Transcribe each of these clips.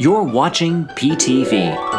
You're watching PTV.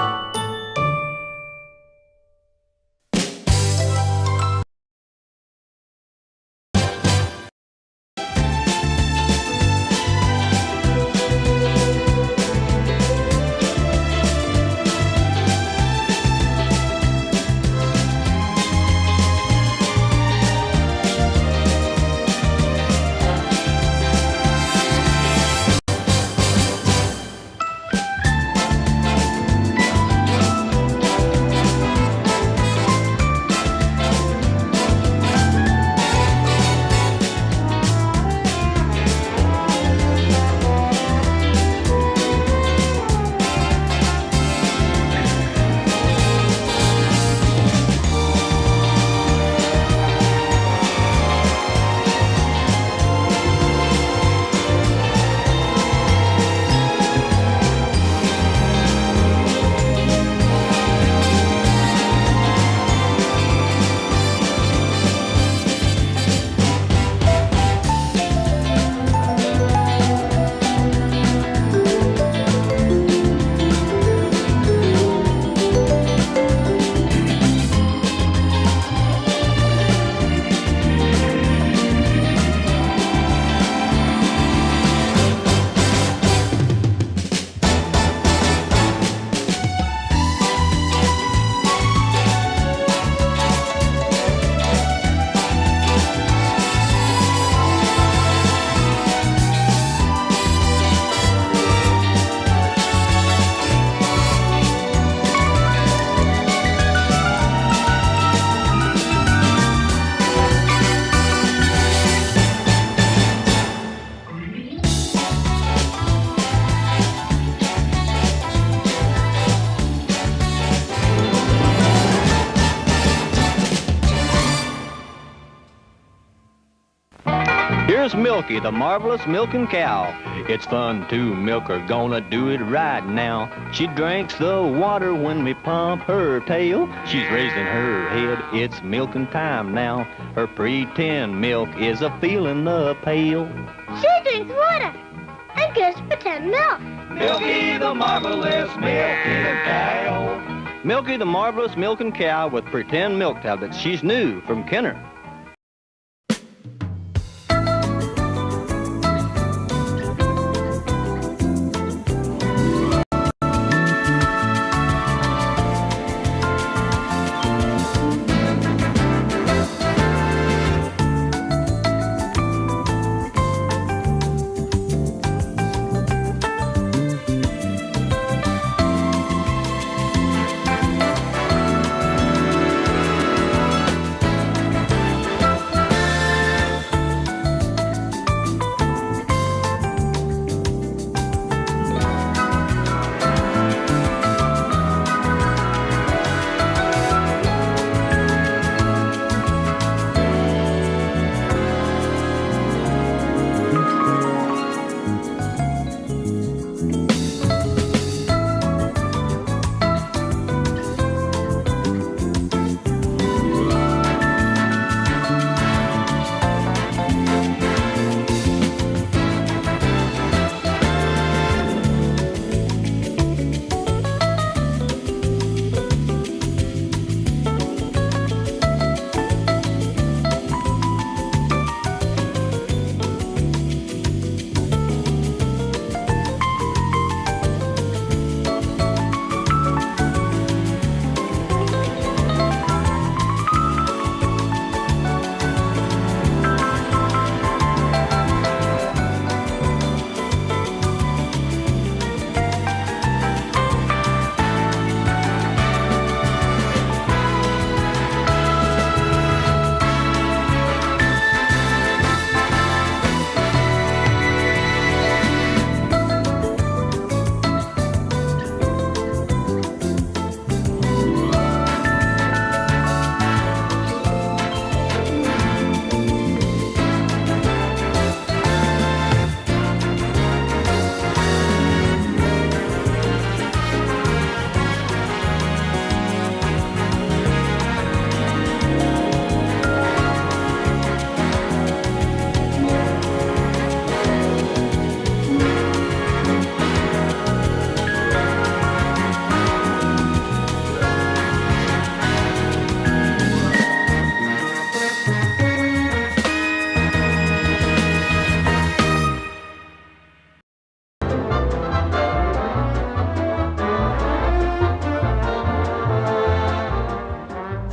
Here's Milky, the marvelous milking cow. It's fun to milk her, gonna do it right now. She drinks the water when we pump her tail. She's raising her head, it's milking time now. Her pretend milk is a feeling the pail. She drinks water and gives pretend milk. Milky the marvelous milking cow. Milky, the marvelous milking cow with pretend milk tablets. She's new from Kenner.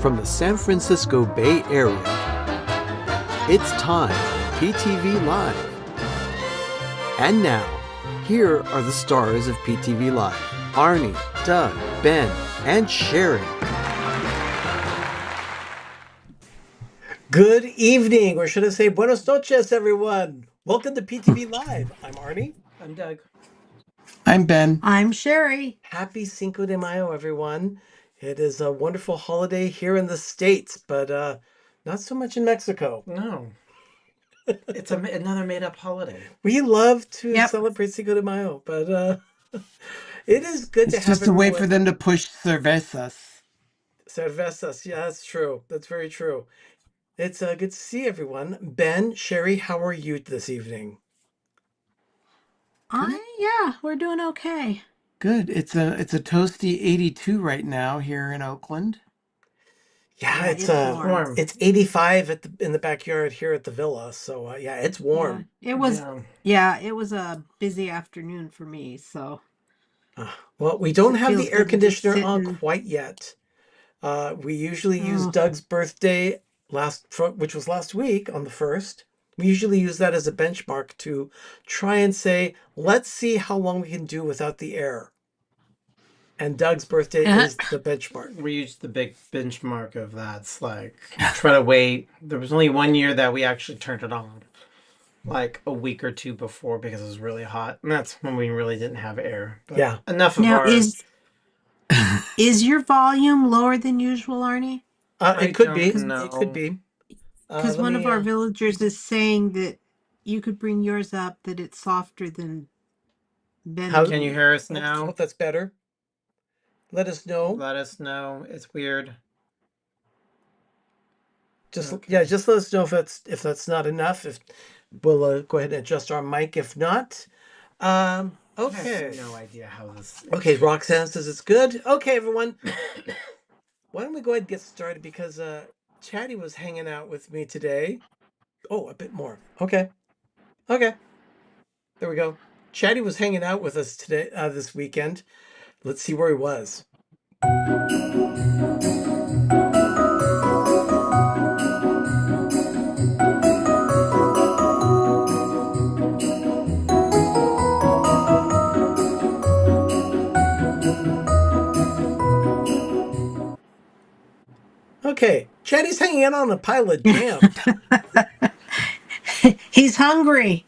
From the San Francisco Bay Area, it's time for PTV Live. And now, here are the stars of PTV Live: Arnie, Doug, Ben, and Sherry. Good evening, or should I say buenos noches, everyone. Welcome to PTV Live. I'm Arnie. I'm Doug. I'm Ben. I'm Sherry. Happy Cinco de Mayo, everyone. It is a wonderful holiday here in the States, but not so much in Mexico. No. It's another made-up holiday. We love to Yep. celebrate Cinco de Mayo, but it is good to It's have just a way everyone- for them to push cervezas. Cervezas. Yeah, that's true. That's very true. It's good to see everyone. Ben, Sherry, how are you this evening? Yeah, we're doing okay. Good. It's a toasty 82 right now here in Oakland. Yeah, Yeah, it's it's warm. it's 85 in the backyard here at the villa. So yeah, it's warm. Yeah, it was a busy afternoon for me, so Well, we don't It have feels the air good to just conditioner sit on and- quite yet. We usually use Oh. Doug's birthday which was last week on the 1st. We usually use that as a benchmark to try and say, let's see how long we can do without the air. And Doug's birthday is the benchmark. We used the big benchmark of that. It's like, try to wait. There was only one year that we actually turned it on. Like a week or two before because it was really hot. And that's when we really didn't have air. But Yeah. enough of now our... is your volume lower than usual, Arnie? It could be. don't know. It could be. Because one of our villagers is saying that you could bring yours up, that it's softer than Ben. How- Can you hear us I now? hope that's better. Let us know. Let us know. It's weird. Just Okay. just let us know if that's not enough. If we'll go ahead and adjust our mic. If not, I okay. have no idea how this... Okay, Roxanne says it's good. Okay, everyone. Why don't we go ahead and get started because Chatty was hanging out with me today. Oh, a bit more. Okay. There we go. Chatty was hanging out with us today, this weekend. Let's see where he was. Okay, Chatty's hanging out on a pile of jam. He's hungry.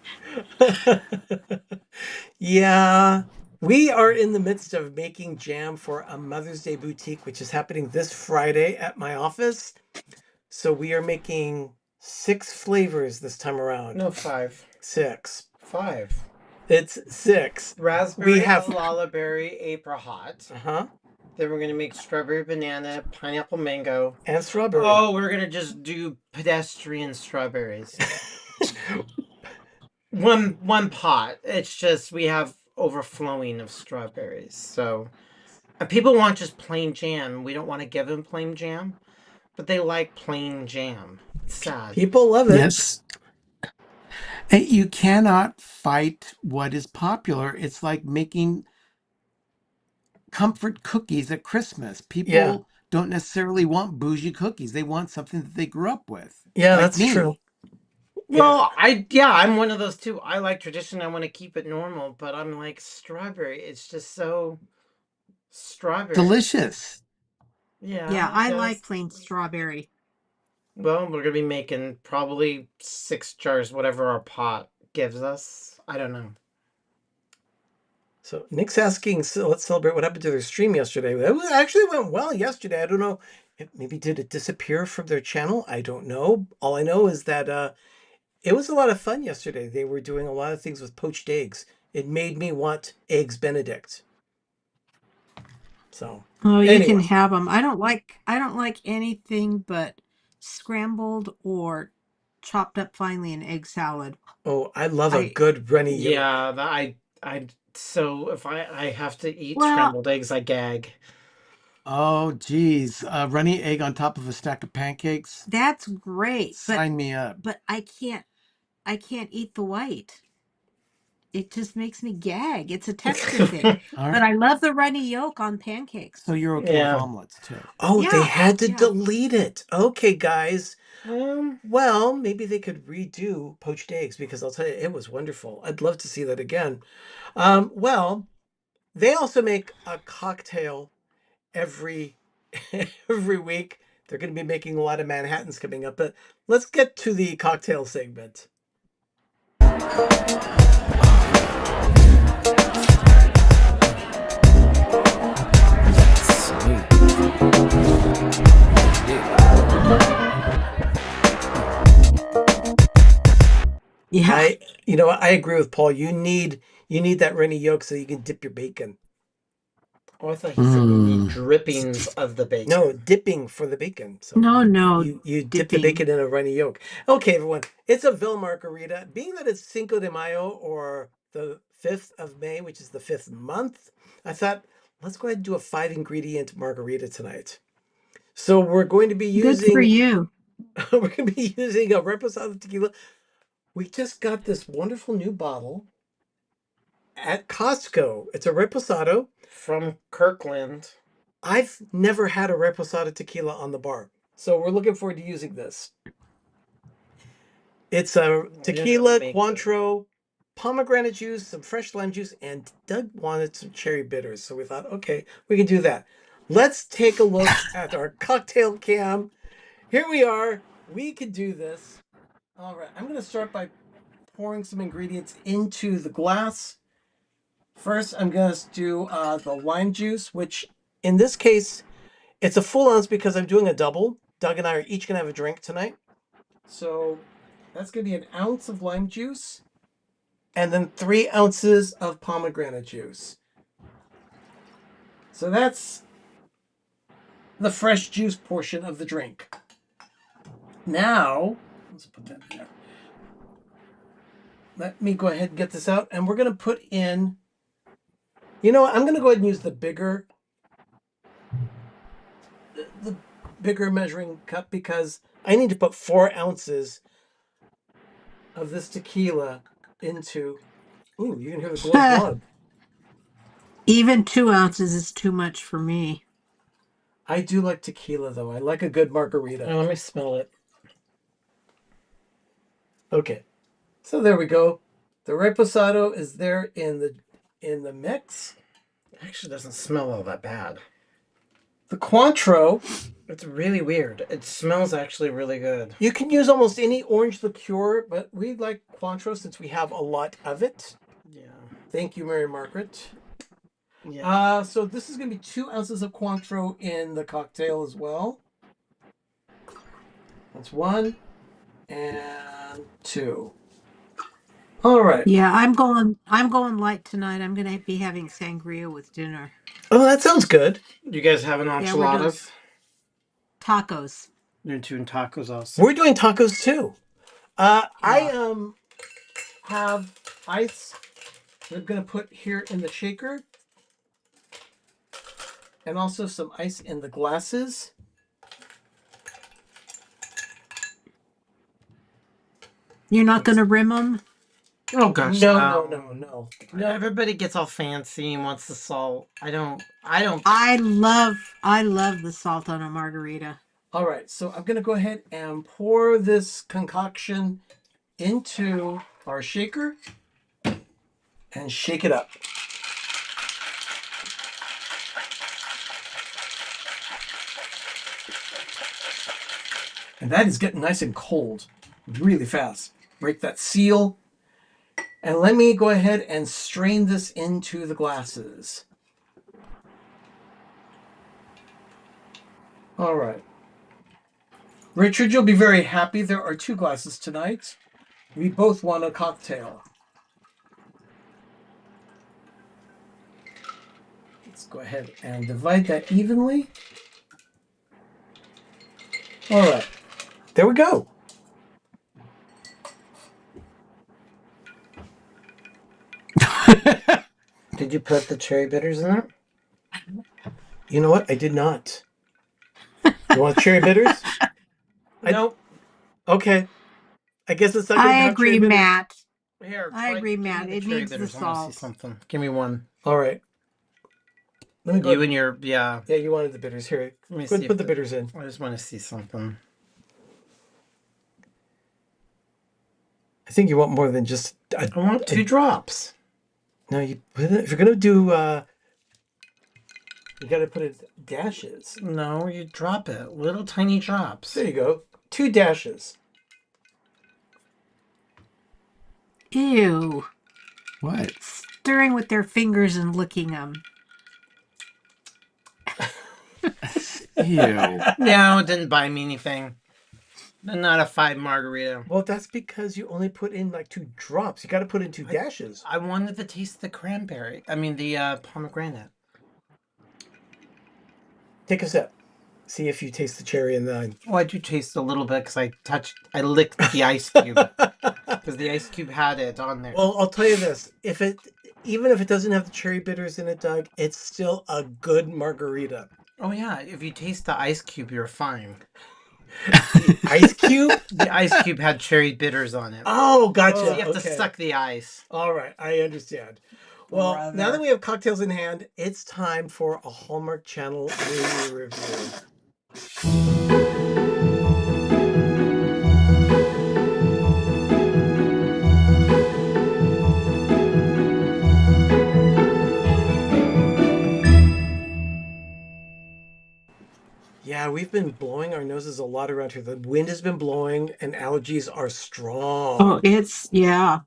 Yeah, we are in the midst of making jam for a Mother's Day boutique, which is happening this Friday at my office. So we are making 6 flavors this time around. No, 5. 6. 5. It's 6. Raspberry, We have- lullaberry, apricot. Uh-huh. Then we're gonna make strawberry banana, pineapple mango. And strawberry. Oh, we're gonna just do pedestrian strawberries. one pot. It's just we have overflowing of strawberries. So and people want just plain jam. We don't want to give them plain jam, but they like plain jam. It's sad. People love it. Yes. And you cannot fight what is popular. It's like making comfort cookies at Christmas. People Yeah. don't necessarily want bougie cookies. They want something that they grew up with. Yeah, Like that's me. true. Well, I'm one of those too. I like tradition. I want to keep it normal, but I'm like strawberry. It's just so strawberry. Delicious. Yeah. Yeah, I guess. like plain strawberry. Well, we're gonna be making probably 6 jars, whatever our pot gives us. I don't know. So Nick's asking, so let's celebrate what happened to their stream yesterday. It actually went well yesterday. I don't know. Maybe did it disappear from their channel? I don't know. All I know is that it was a lot of fun yesterday. They were doing a lot of things with poached eggs. It made me want eggs Benedict. So Oh, you Anyway. can have them. I don't like anything but scrambled or chopped up finely in egg salad. oh, I love a I- good runny yolk. Yeah, so if I have to eat Well- scrambled eggs, I gag. Oh, geez. Runny egg on top of a stack of pancakes. That's great, Sign me up. but I can't eat the white. it just makes me gag. It's a texture thing. All But right. I love the runny yolk on pancakes. So you're okay Yeah. with omelets too. Oh, they Yeah, had to yeah. delete it. Okay, guys. Um, Well, maybe they could redo poached eggs because I'll tell you, it was wonderful. I'd love to see that again. Well, they also make a cocktail every every week. They're going to be making a lot of Manhattans coming up, but let's get to the cocktail segment. Yeah. I agree with Paul. You need that runny yolk so you can dip your bacon. oh, I thought he said you need Mm. drippings of the bacon. No, dipping for the bacon. So No, you dip the dipping. bacon in a runny yolk. Okay, everyone. It's a Ville margarita. Being that it's Cinco de Mayo or the 5th of May, which is the 5th month, I thought let's go ahead and do a 5-ingredient margarita tonight. So we're going to be Good for using you. we're going to be using a reposado tequila. We just got this wonderful new bottle at Costco. It's a reposado. From Kirkland. I've never had a reposado tequila on the bar, so we're looking forward to using this. It's a tequila, Cointreau, pomegranate juice, some fresh lime juice, and Doug wanted some cherry bitters, so we thought, okay, we can do that. Let's take a look at our cocktail cam. Here we are. We can do this. All right, I'm going to start by pouring some ingredients into the glass. First, I'm going to do the lime juice, which in this case, it's a full ounce because I'm doing a double. Doug and I are each going to have a drink tonight. So that's going to be an ounce of lime juice and then 3 ounces of pomegranate juice. So that's the fresh juice portion of the drink. Now, let's put that in there. Let me go ahead and get this out. And we're going to put in, you know what? I'm going to go ahead and use the bigger measuring cup because I need to put 4 ounces of this tequila into. Ooh, you can hear the glug glug. Even 2 ounces is too much for me. I do like tequila though. I like a good margarita. Oh, let me smell it. Okay, so there we go. The reposado is there in the mix. It actually doesn't smell all that bad. The Cointreau. It's really weird. It smells actually really good. You can use almost any orange liqueur, but we like Cointreau since we have a lot of it. Yeah. Thank you, Mary Margaret. Yeah. So this is going to be 2 ounces of Cointreau in the cocktail as well. That's 1 and 2. All right. Yeah, I'm going light tonight. I'm going to be having sangria with dinner. Oh, that sounds good. You guys have an Yeah, we're doing enchiladas? tacos. You're doing tacos also. We're doing tacos too. I have ice that I'm going to put here in the shaker. And also some ice in the glasses. You're not going to rim them? Oh gosh. No. Everybody gets all fancy and wants the salt. I don't. I love the salt on a margarita. All right, so I'm going to go ahead and pour this concoction into our shaker and shake it up. And that is getting nice and cold really fast. Break that seal. And let me go ahead and strain this into the glasses. All right. Richard, you'll be very happy. There are 2 glasses tonight. We both want a cocktail. Let's go ahead and divide that evenly. All right. There we go. Did you put the cherry bitters in there? You know what? I did not. You want cherry bitters? Nope. Okay. I guess it's not going to I have agree, cherry bitters. Matt. Here, I agree, give me Matt. the It cherry needs the bitters. I want to salt. see something. Give me one. All right. Let me go. You and your Yeah, you wanted the bitters. Here, Let me go ahead see and put if the bitters in. I just want to see something. I think you want more than just. I want 2 drops. No, you put it, if you're gonna do. You got to put it dashes. No, you drop it. Little tiny drops. There you go. 2 dashes. Ew. What? Stirring with their fingers and licking them. Ew. No, it didn't buy me anything. Not a 5 margarita. Well, that's because you only put in like 2 drops. You got to put in 2 dashes. I wanted to taste the cranberry. I mean, the pomegranate. Take a sip. See if you taste the cherry in the. Well, I do taste a little bit because I licked the ice cube. Because the ice cube had it on there. Well, I'll tell you this: even if it doesn't have the cherry bitters in it, Doug, it's still a good margarita. Oh yeah, if you taste the ice cube, you're fine. Ice cube? The ice cube had cherry bitters on it. Oh, gotcha. So you have to Okay. suck the ice. All right, I understand. Well, now Brother. that we have cocktails in hand, it's time for a Hallmark Channel movie review. Yeah, we've been blowing our noses a lot around here. The wind has been blowing and allergies are strong. Oh, yeah.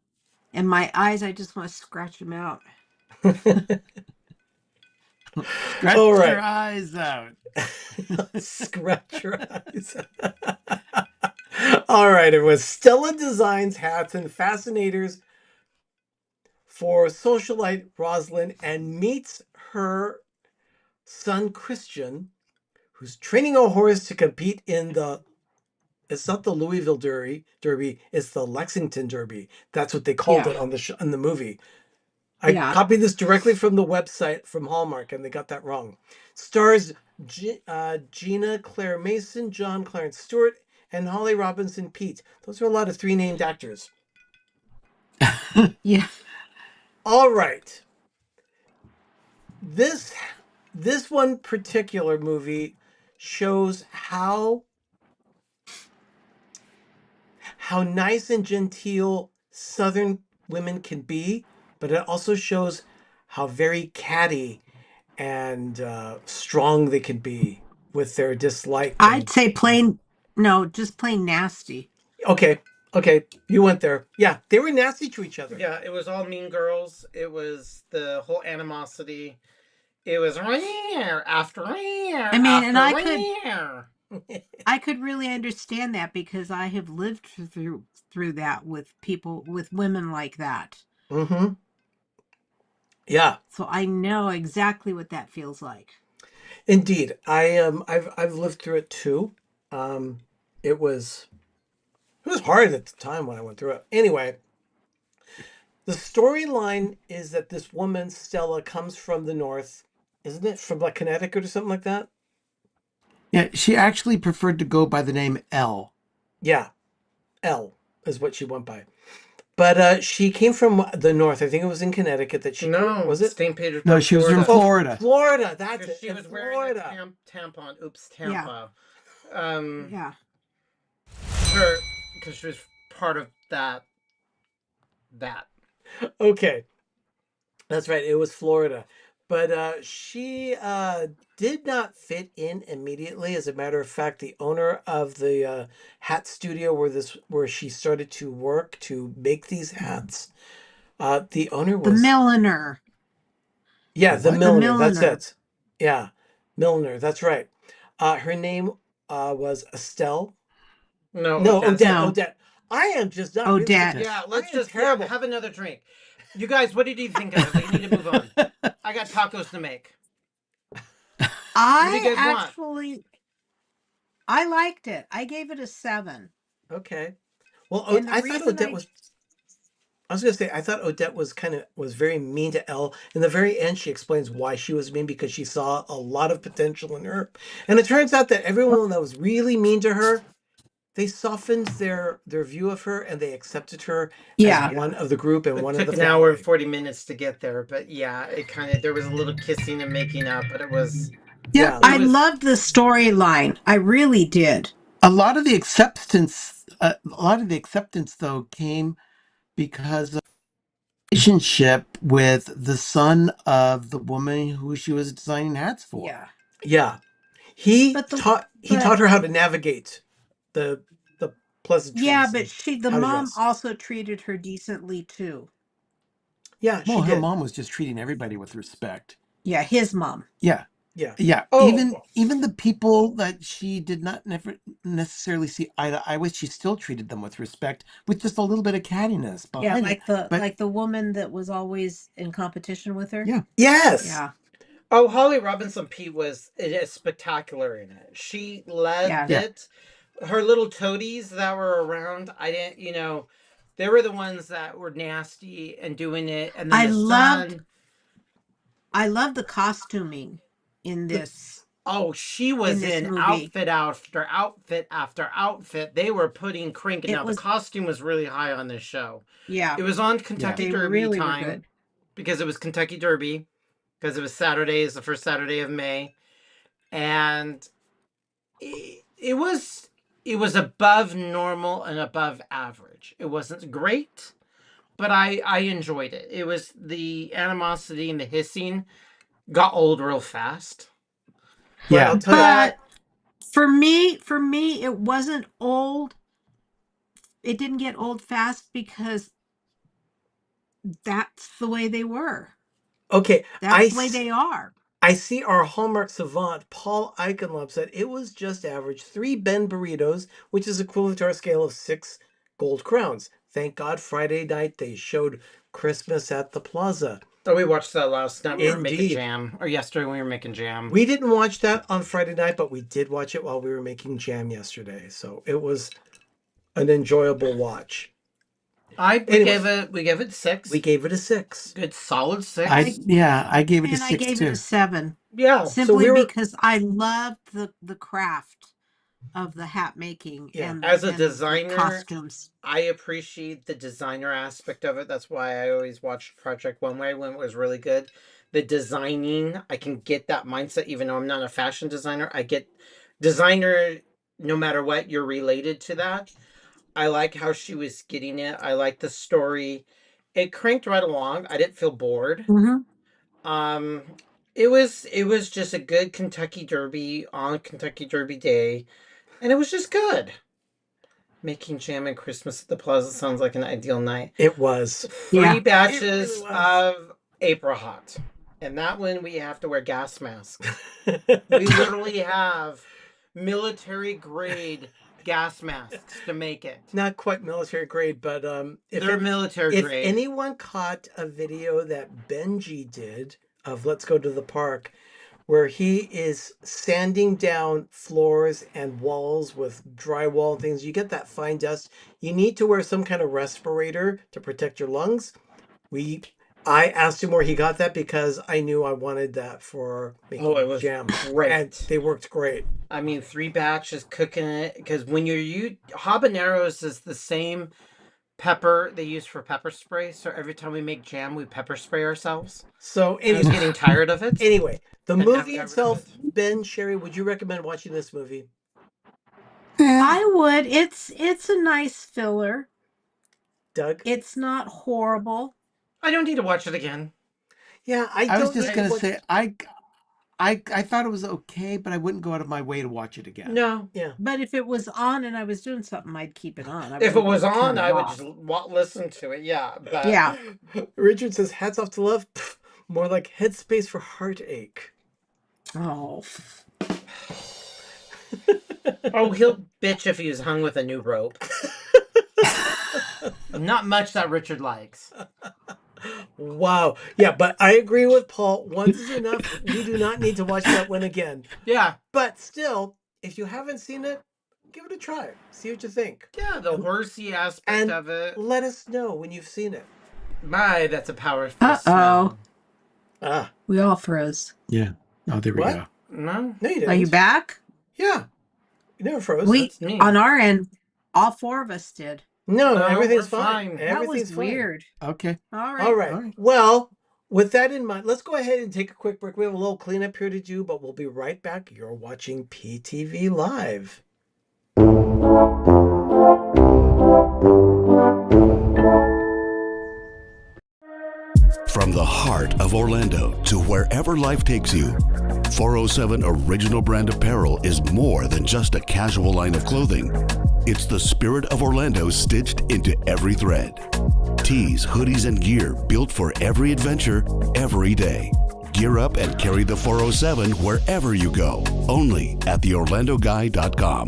And my eyes, I just want to scratch them out. Scratch All right. your eyes out. Scratch your eyes. All right, it was Stella designs hats and fascinators for socialite Rosalind and meets her son Christian, who's training a horse to compete in it's not the Louisville Derby, it's the Lexington Derby. That's what they called Yeah. it on in the movie. I Yeah. copied this directly from the website from Hallmark, and they got that wrong. Stars Gina Claire Mason, John Clarence Stewart, and Holly Robinson Pete. Those are a lot of 3 named actors. Yeah. All right. This one particular movie shows how nice and genteel Southern women can be, but it also shows how very catty and strong they can be with their dislike. I'd say just plain nasty. Okay, you went there. Yeah, they were nasty to each other. Yeah, it was all Mean Girls. It was the whole animosity. It was after I mean, and I could really understand that because I have lived through that with women like that. Mm-hmm. Yeah. So I know exactly what that feels like. Indeed. I've lived through it too. It was hard at the time when I went through it. Anyway, the storyline is that this woman, Stella, comes from the north. Isn't it from like Connecticut or something like that? Yeah, she actually preferred to go by the name L. Yeah. L is what she went by. But she came from the north. I think it was in Connecticut that she was it? St. Petersburg. No, she was from Florida. Florida, that's it. She in was Florida. wearing a tampon. Oops, Tampa. Yeah. Because she was part of that. Okay. That's right. It was Florida. But she did not fit in immediately. As a matter of fact, the owner of the hat studio where she started to work to make these hats, the owner was... The milliner. Yeah, the What? milliner. That's milliner. it. Yeah, milliner. That's right. Her name was Estelle. No, Odette. No. Odette. I am just not... Odette. Really Yeah, I let's am just terrible. have another drink. You guys, what did you think of it? We need to move on. I got tacos to make. I do you guys want? actually, I liked it. I gave it a 7. Okay. Well, And the I thought reason Odette was... I was going to say, I thought Odette was very mean to Elle. In the very end, she explains why she was mean, because she saw a lot of potential in her. And it turns out that everyone that was really mean to her, they softened their view of her, and they accepted her Yeah. as one of the group and It one took of the an hour and family. 40 minutes to get there, but yeah, it kind of there was a little kissing and making up, but it was Yeah, I loved the storyline. I really did. a lot of the acceptance though came because of relationship with the son of the woman who she was designing hats for. Yeah. Yeah, he But taught her how to navigate the pleasantries. Yeah, but and the how to mom dress. also treated her decently too. Yeah, she Well, her did. mom was just treating everybody with respect. Yeah, his mom. Yeah. Yeah. Yeah. Oh. Even the people that she did not never necessarily see eye to eye with, she still treated them with respect, with just a little bit of cattiness Yeah, behind it. But like the woman that was always in competition with her. yeah. Yes. Yeah. Oh, Holly Robinson Pete was spectacular in it. She led Yeah. it. Her little toadies that were around, I didn't, they were the ones that were nasty and doing it. And then I loved the costuming in this. Oh, she was this in movie. outfit after outfit after outfit. They were putting cranking out. The costume was really high on this show. Yeah. It was on Kentucky They Derby really were time good. because it was Kentucky Derby, because it was Saturday, is the first Saturday of May. And it was above normal and above average. It wasn't great, but I enjoyed it. It was the animosity and the hissing got old real fast. Yeah. But for me, it wasn't old. It didn't get old fast because that's the way they were. Okay. That's the way they are. I see our Hallmark savant, Paul Eichenlove, said it was just average 3 Ben burritos, which is equivalent to our scale of 6 gold crowns. Thank God Friday night they showed Christmas at the Plaza. Oh, we watched that last night. We were making Indeed. jam. Or yesterday we were making jam. We didn't watch that on Friday night, but we did watch it while we were making jam yesterday. So it was an enjoyable watch. We gave it 6. We gave it a 6. Good solid 6. I gave it a 6 I gave too. it a 7. Yeah. Simply because I loved the craft of the hat making. Yeah. And as a and designer, the costumes. I appreciate the designer aspect of it. That's why I always watched Project One Way when it was really good. The designing, I can get that mindset, even though I'm not a fashion designer. I get designer, no matter what, you're related to that. I like how she was getting it. I like the story. It cranked right along. I didn't feel bored. Mm-hmm. It was just a good Kentucky Derby on Kentucky Derby Day, and it was just good. Making jam and Christmas at the Plaza sounds like an ideal night. It was. 3 batches really was. of April Hot. And that one we have to wear gas masks. We literally have military grade gas masks to make it. Not quite military grade, but they're military grade. If anyone caught a video that Benji did of Let's Go to the Park, where he is sanding down floors and walls with drywall and things, you get that fine dust. You need to wear some kind of respirator to protect your lungs. I asked him where he got that because I knew I wanted that for making jam. Great. And they worked great. I mean, 3 batches cooking it, because when habaneros is the same pepper they use for pepper spray. So every time we make jam, we pepper spray ourselves. So I was getting tired of it. Anyway, the movie itself, Ben, Sherry, would you recommend watching this movie? I would. It's a nice filler. Doug? It's not horrible. I don't need to watch it again. Yeah, I was just gonna say I thought it was okay, but I wouldn't go out of my way to watch it again. No. Yeah. But if it was on and I was doing something, I'd keep it on. If it was on, I would just listen to it. Yeah. But... Yeah. Richard says, hats off to love. Pff, more like headspace for heartache. Oh. Oh, he'll bitch if he was hung with a new rope. Not much that Richard likes. Wow. Yeah, but I agree with Paul. Once is enough. You do not need to watch that one again. Yeah. But still, if you haven't seen it, give it a try. See what you think. Yeah, the horsey aspect of it. Let us know when you've seen it. My, that's a powerful smell. Ah. We all froze. Yeah. Oh, there we go. No. No, you didn't. Are you back? Yeah. You never froze. On our end, All four of us did. No, No, everything's we're fine. fine. That was Everything's fine. weird. Okay. All right. All right. All right. Well, with that in mind, let's go ahead and take a quick break. We have a little cleanup here to do, but we'll be right back. You're watching PTV Live. From the heart of Orlando to wherever life takes you, 407 Original Brand Apparel is more than just a casual line of clothing. It's the spirit of Orlando stitched into every thread. Tees, hoodies, and gear built for every adventure, every day. Gear up and carry the 407 wherever you go. Only at theorlandoguy.com.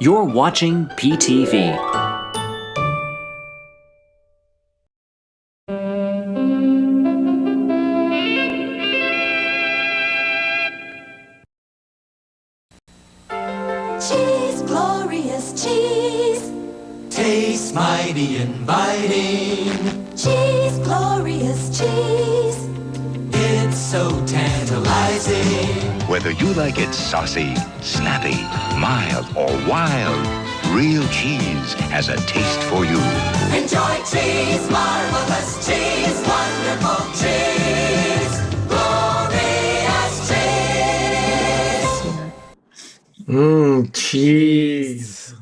You're watching PTV. Cheese, glorious cheese. Tastes mighty inviting. Cheese, glorious cheese. It's so tantalizing. Whether you like it saucy, snappy, mild, or wild, real cheese has a taste for you. Enjoy cheese, marvelous cheese, wonderful cheese, glorious cheese. Cheese.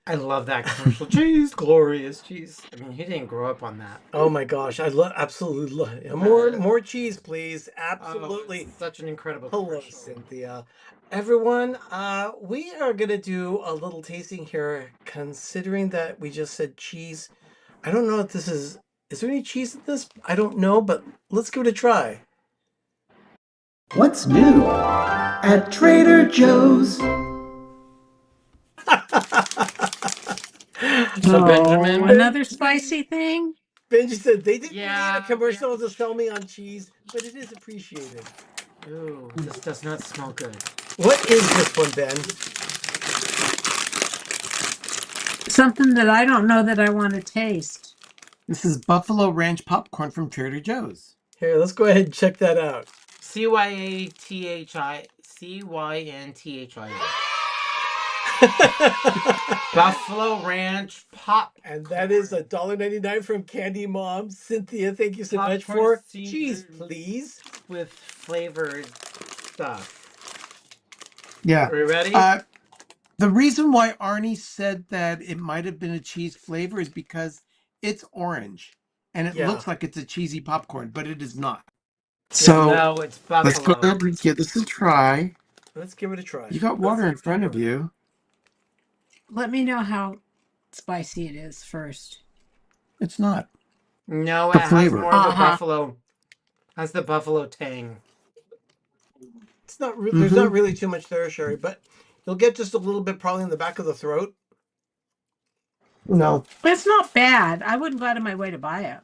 I love that commercial. Cheese, glorious cheese. I mean, he didn't grow up on that. Oh my gosh, I absolutely love it. More cheese, please. Absolutely. Oh, such an incredible Hello, commercial. Cynthia. Everyone, we are going to do a little tasting here, considering that we just said cheese. I don't know if this is there any cheese in this? I don't know, but let's give it a try. What's new at Trader Joe's? So Benjamin, Another spicy thing? Benji said they didn't need Yeah, a commercial to sell me on cheese, but it is appreciated. Ooh, this does not smell good. What is this one, Ben? Something that I don't know that I want to taste. This is Buffalo Ranch popcorn from Trader Joe's. Here, let's go ahead and check that out. CYNTHI. Buffalo Ranch Pop. And that is $1.99 from Candy Mom. Cynthia, thank you so much Popcorn for cheese, please. With flavored stuff. Yeah. Are we ready? The reason why Arnie said that it might have been a cheese flavor is because it's orange and it looks like it's a cheesy popcorn, but it is not. So no, it's buffalo. let's go ahead and give this a try. Let's give it a try. You got water in front of you. Let me know how spicy it is first. It's not. No, The it has flavor. more of the buffalo. Has the buffalo tang. It's not. There's not really too much there, Sherry, but you'll get just a little bit probably in the back of the throat. No. It's not bad. I wouldn't go out of my way to buy it.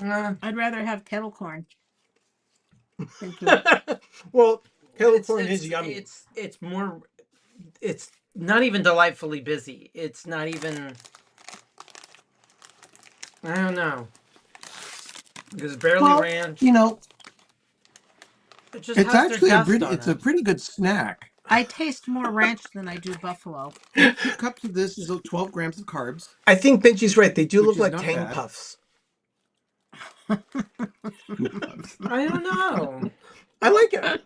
Nah. I'd rather have kettle corn. Thank you. Well, kettle corn is yummy. It's more. It's not even delightfully busy. It's not even. I don't know. There's barely ranch. You know, It just it's has actually their a dust pretty. on It's it. a pretty good snack. I taste more ranch than I do buffalo. 2 cups of this is 12 grams of carbs. I think Benji's right. They do Which look is like not Tang bad. Puffs. I don't know. I like it.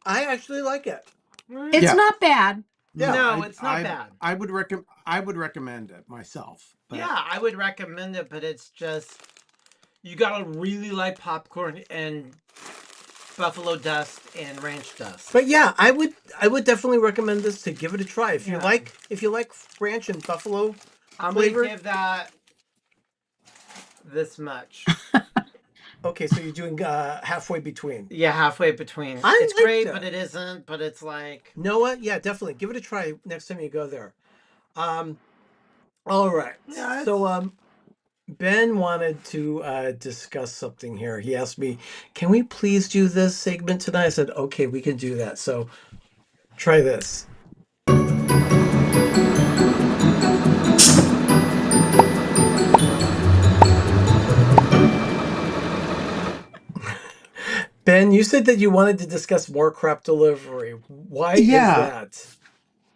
I actually like it. It's not bad. No, it's not bad. I would recommend it myself. But Yeah, I would recommend it, but it's just you gotta really like popcorn and buffalo dust and ranch dust. But yeah, I would definitely recommend this to give it a try. If you like ranch and buffalo I'm flavor. gonna give that this much. okay, so you're doing halfway between. Yeah, halfway between. I It's like great, that. but it isn't. But it's like, Noah, yeah, definitely give it a try next time you go there. All right. Yeah, So Ben wanted to discuss something here. He asked me, "Can we please do this segment tonight?" I said, "Okay, we can do that." So try this. Ben, you said that you wanted to discuss more crap delivery. Why is that?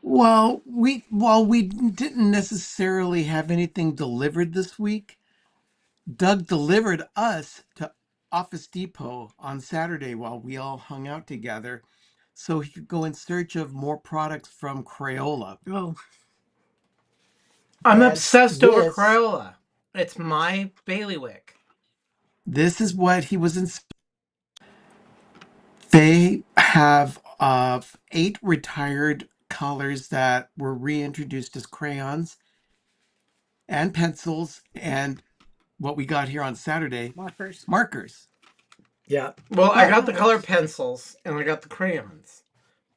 Well, while we didn't necessarily have anything delivered this week, Doug delivered us to Office Depot on Saturday while we all hung out together, so he could go in search of more products from Crayola. Oh, I'm And obsessed over this- Crayola. It's my bailiwick. This is what he was in. They have 8 retired colors that were reintroduced as crayons and pencils, and what we got here on Saturday, markers. Yeah. Well, I got the color pencils and I got the crayons,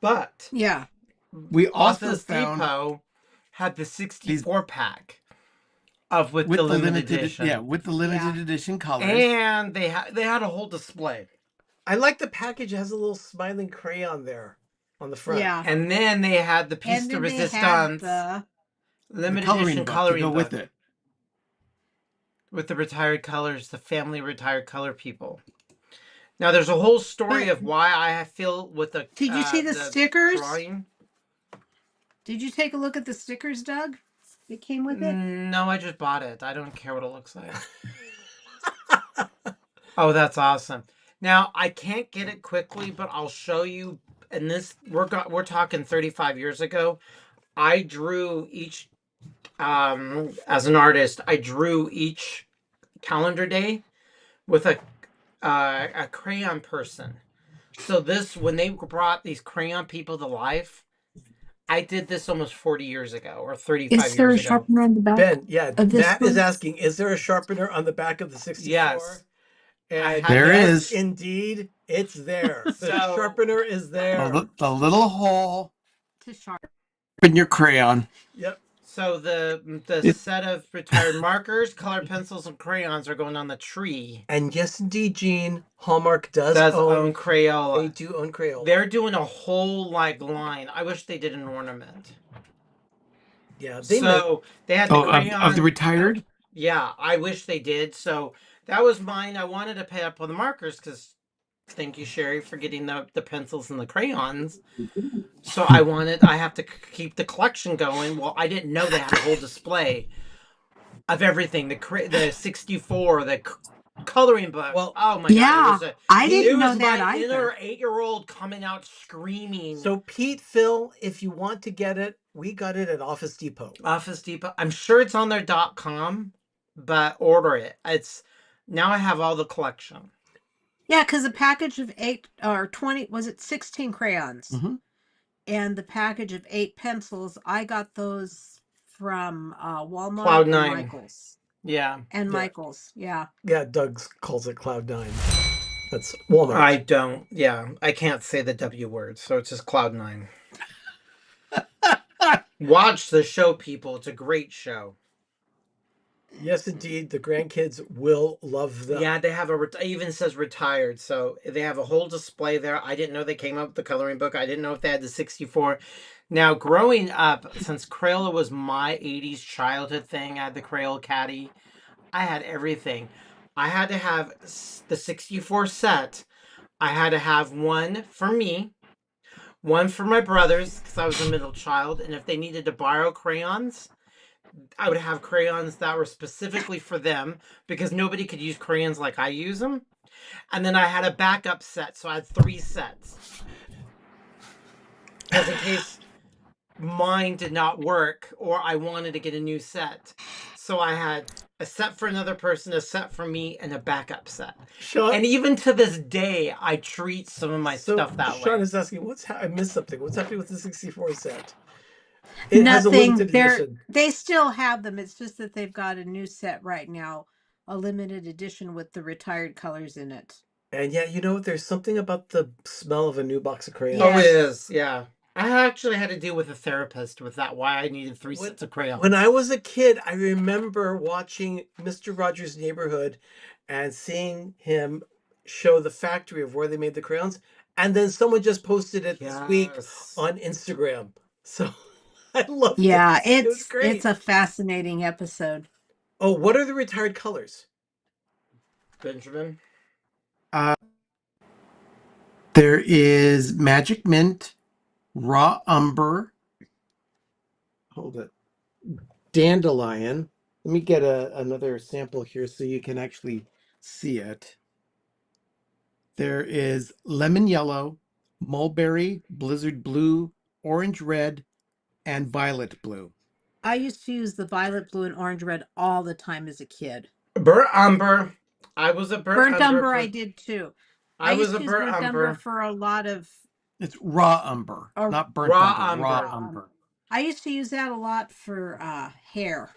but yeah. We also Office found Depot had the 64 pack of with the limited edition. Yeah, with the limited edition colors. And they had a whole display. I like the package. It has a little smiling crayon there on the front. Yeah. And then they had the piece de resistance limited edition coloring book with it. With the retired colors, the family retired color people. Now there's a whole story of why I feel with the. Did you see the stickers? Drawing. Did you take a look at the stickers, Doug? That came with it? No, I just bought it. I don't care what it looks like. Oh, that's awesome. Now I can't get it quickly, but I'll show you. And this we're talking 35 years ago. I drew each as an artist. I drew each calendar day with a crayon person. So this, when they brought these crayon people to life, I did this almost 40 years ago or 35 years ago. Is there a sharpener on the back? Ben, yeah, of this Matt one? is asking, is there a sharpener on the back of the 64? Yes. And There yes, is. Indeed, it's there. The So- sharpener is there. The little hole To sharpen. in your crayon. Yep. So the set of retired markers, colored pencils, and crayons are going on the tree. And yes, indeed, Gene, Hallmark does own Crayola. They do own Crayola. They're doing a whole line. I wish they did an ornament. Yeah, They had the crayons of the retired. Yeah, I wish they did. So that was mine. I wanted to pay up on the markers because thank you, Sherry, for getting the pencils and the crayons. So I have to keep the collection going. Well, I didn't know they had a whole display of everything. The 64, the coloring book. Well, oh my Yeah, God. I didn't know It was that my either. inner 8-year-old coming out screaming. So Pete, Phil, if you want to get it, we got it at Office Depot. Office Depot. I'm sure it's on their .com, but order it. Now I have all the collection. Yeah, because a package of 8 or 20, was it 16 crayons? Mm-hmm. And the package of 8 pencils, I got those from Walmart Cloud9. and Michaels. Yeah. And Michaels, yeah. Yeah, Doug calls it Cloud9. That's Walmart. I don't. Yeah, I can't say the W word, so it's just Cloud9. Watch the show, people. It's a great show. Yes, indeed. The grandkids will love them. Yeah, they have it even says retired, so they have a whole display there. I didn't know they came up with the coloring book. I didn't know if they had the 64. Now, growing up, since Crayola was my 80s childhood thing, I had the Crayola Caddy. I had everything. I had to have the 64 set. I had to have one for me, one for my brothers, because I was a middle child, and if they needed to borrow crayons, I would have crayons that were specifically for them, because nobody could use crayons like I use them. And then I had a backup set, so I had 3 sets. Just in case mine did not work, or I wanted to get a new set. So I had a set for another person, a set for me, and a backup set. Sean, And even to this day, I treat some of my stuff that Sean way. is asking, I missed something. What's happening with the 64 set? It has a Nothing. limited edition. They still have them. It's just that they've got a new set right now a limited edition with the retired colors in it. And yeah, there's something about the smell of a new box of crayons. Oh, it is. Yeah. I actually had to deal with a therapist with that, why I needed 3 sets of crayons. When I was a kid, I remember watching Mr. Rogers' Neighborhood and seeing him show the factory of where they made the crayons. And then someone just posted it this week on Instagram. So I loved it. It was great. It's a fascinating episode. Oh, what are the retired colors? Benjamin? There is Magic Mint, Raw Umber. Hold it. Dandelion. Let me get another sample here so you can actually see it. There is Lemon Yellow, Mulberry, Blizzard Blue, Orange Red, and Violet Blue. I used to use the violet blue and orange red all the time as a kid. Burnt umber. I was a burnt umber. I did too. I was a used to use burnt umber for a lot of. It's raw umber, not burnt umber. Raw umber. I used to use that a lot for hair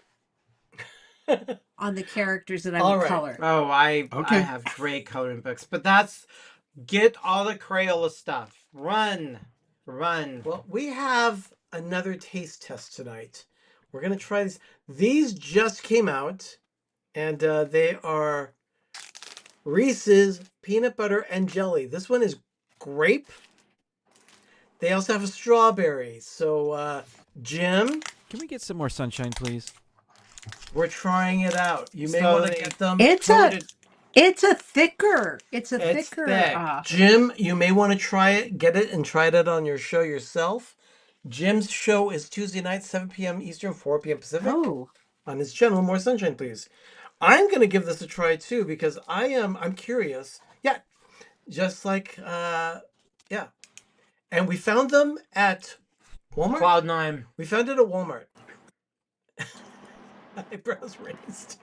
on the characters that I would color. Oh, I have great coloring books, but get all the Crayola stuff. Run. Well, we have another taste test tonight. We're gonna try this. These just came out, and they are Reese's peanut butter and jelly. This one is grape. They also have a strawberry. So, Jim, can we get some more sunshine, please? We're trying it out. You may want to get them. It's a thicker. It's thicker. Thick. Jim, you may want to try it. Get it and try it on your show yourself. Jim's show is Tuesday night, 7 p.m. Eastern, 4 p.m. Pacific. Oh. On his channel, More Sunshine, Please. I'm going to give this a try, too, because I'm curious. Yeah. Just like, yeah. And we found them at Walmart? Cloud9. We found it at Walmart. Eyebrows raised.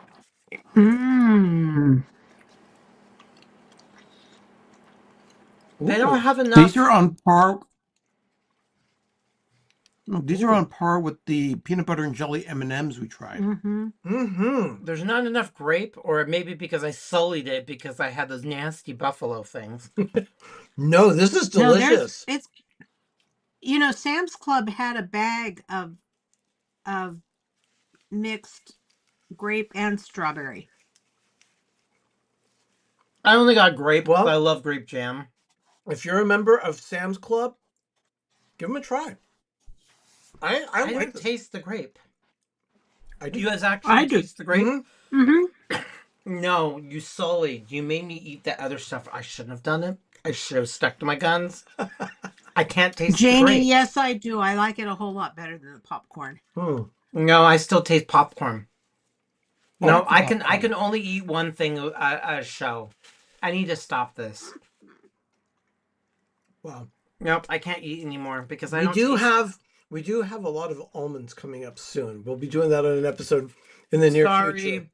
Mmm. They don't have enough. These are on par. No, these are on par with the peanut butter and jelly M&Ms we tried. There's not enough grape, or maybe because I sullied it because I had those nasty buffalo things. No, this is delicious. It's Sam's Club had a bag of mixed grape and strawberry. I only got grape. Well, I love grape jam. If you're a member of Sam's Club, give them a try. I don't like taste the grape. I do. You guys actually taste the grape? Mm-hmm. No, you sullied. You made me eat that other stuff. I shouldn't have done it. I should have stuck to my guns. I can't taste the grape. Janie, yes, I do. I like it a whole lot better than the popcorn. No, I still taste popcorn. No, I can only eat one thing a show. I need to stop this. Wow. Nope, I can't eat anymore because we do have a lot of almonds coming up soon. We'll be doing that on an episode in the near future.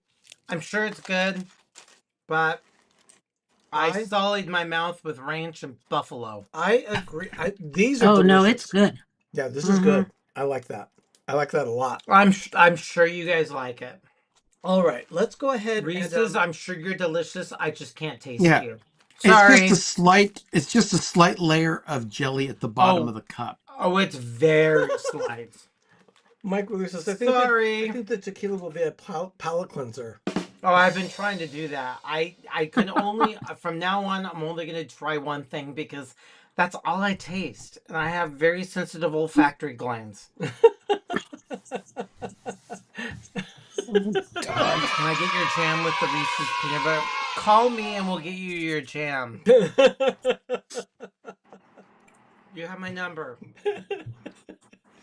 I'm sure it's good, but I sullied my mouth with ranch and buffalo. I agree. These are delicious. No, it's good. Yeah, this is good. I like that. I like that a lot. I'm sure you guys like it. All right, let's go ahead. Reese's, I'm sure you're delicious. I just can't taste you. Sorry. It's just a slight layer of jelly at the bottom of the cup. Oh, it's very slight. Mike Willis says, I think the tequila will be a palate cleanser. Oh, I've been trying to do that. I can only, from now on, I'm only going to try one thing because that's all I taste. And I have very sensitive olfactory glands. Can I get your jam with the Reese's peanut butter? Call me and we'll get you your jam. You have my number.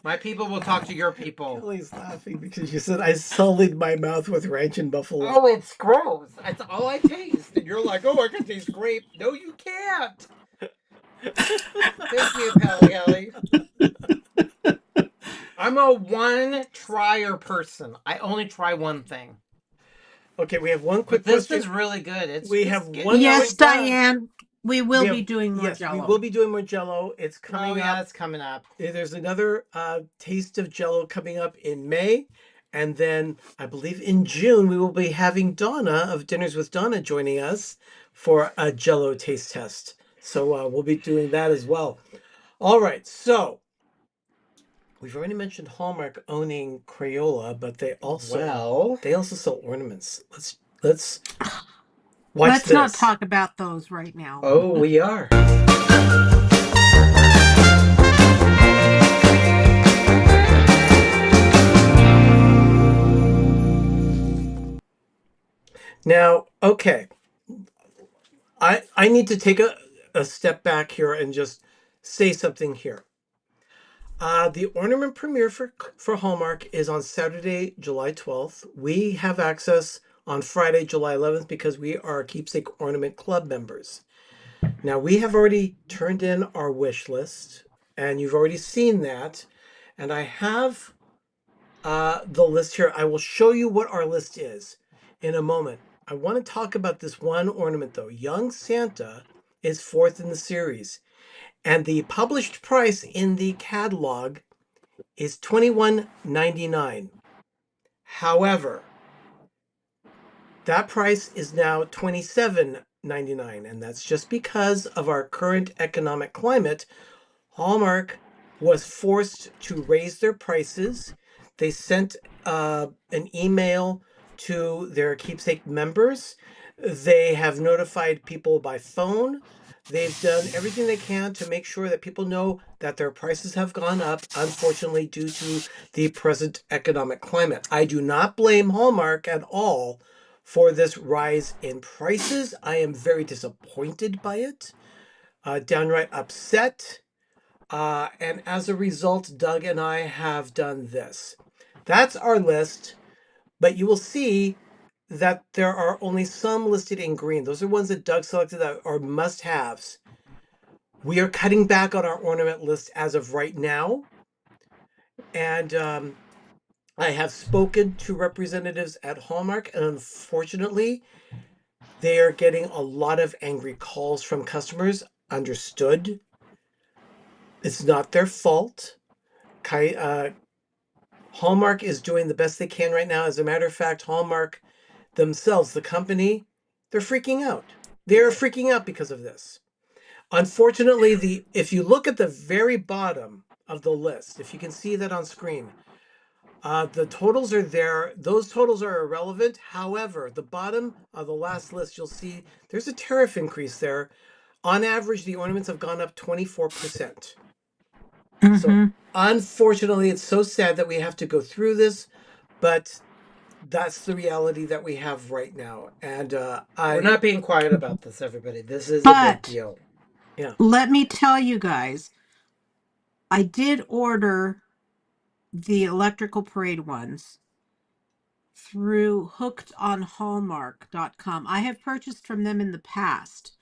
My people will talk to your people. Kelly's laughing because you said I sullied my mouth with ranch and buffalo. Oh, it's gross. That's all I taste. And you're like, oh, I can taste grape. No, you can't. Thank you, Kelly. I'm a one-trier person. I only try one thing. Okay, we have one quick question. This is really good. We have one. Yes, Diane. We will be doing more Jell-O. We will be doing more Jell-O. It's coming up. It's coming up. There's another taste of Jell-O coming up in May. And then I believe in June we will be having Donna of Dinners with Donna joining us for a Jell-O taste test. So we'll be doing that as well. All right, so we've already mentioned Hallmark owning Crayola, but they also sell ornaments. Let's watch Let's this. not talk about those right now. Oh, we are. Now, okay. I need to take a step back here and just say something here. The ornament premiere for Hallmark is on Saturday, July 12th. We have access on Friday, July 11th, because we are Keepsake Ornament Club members. Now, we have already turned in our wish list, and you've already seen that. And I have the list here. I will show you what our list is in a moment. I want to talk about this one ornament, though. Young Santa is fourth in the series, and the published price in the catalog is $21.99. However, that price is now $27.99, and that's just because of our current economic climate. Hallmark was forced to raise their prices. They sent an email to their Keepsake members. They have notified people by phone. They've done everything they can to make sure that people know that their prices have gone up, unfortunately, due to the present economic climate. I do not blame Hallmark at all for this rise in prices. I am very disappointed by it, downright upset. And as a result, Doug and I have done this. That's our list, but you will see that there are only some listed in green. Those are ones that Doug selected that are must-haves. We are cutting back on our ornament list as of right now. And I have spoken to representatives at Hallmark, and unfortunately, they are getting a lot of angry calls from customers. Understood. It's not their fault. Hallmark is doing the best they can right now. As a matter of fact, Hallmark themselves, the company, they're freaking out. They're freaking out because of this. Unfortunately, if you look at the very bottom of the list, if you can see that on screen, the totals are there. Those totals are irrelevant. However, the bottom of the last list, you'll see there's a tariff increase there. On average, the ornaments have gone up 24%. So unfortunately, it's so sad that we have to go through this, but that's the reality that we have right now. And we're not being quiet about this, everybody. This is a big deal. Yeah. Let me tell you guys, I did order the Electrical Parade ones through hookedonhallmark.com. I have purchased from them in the past.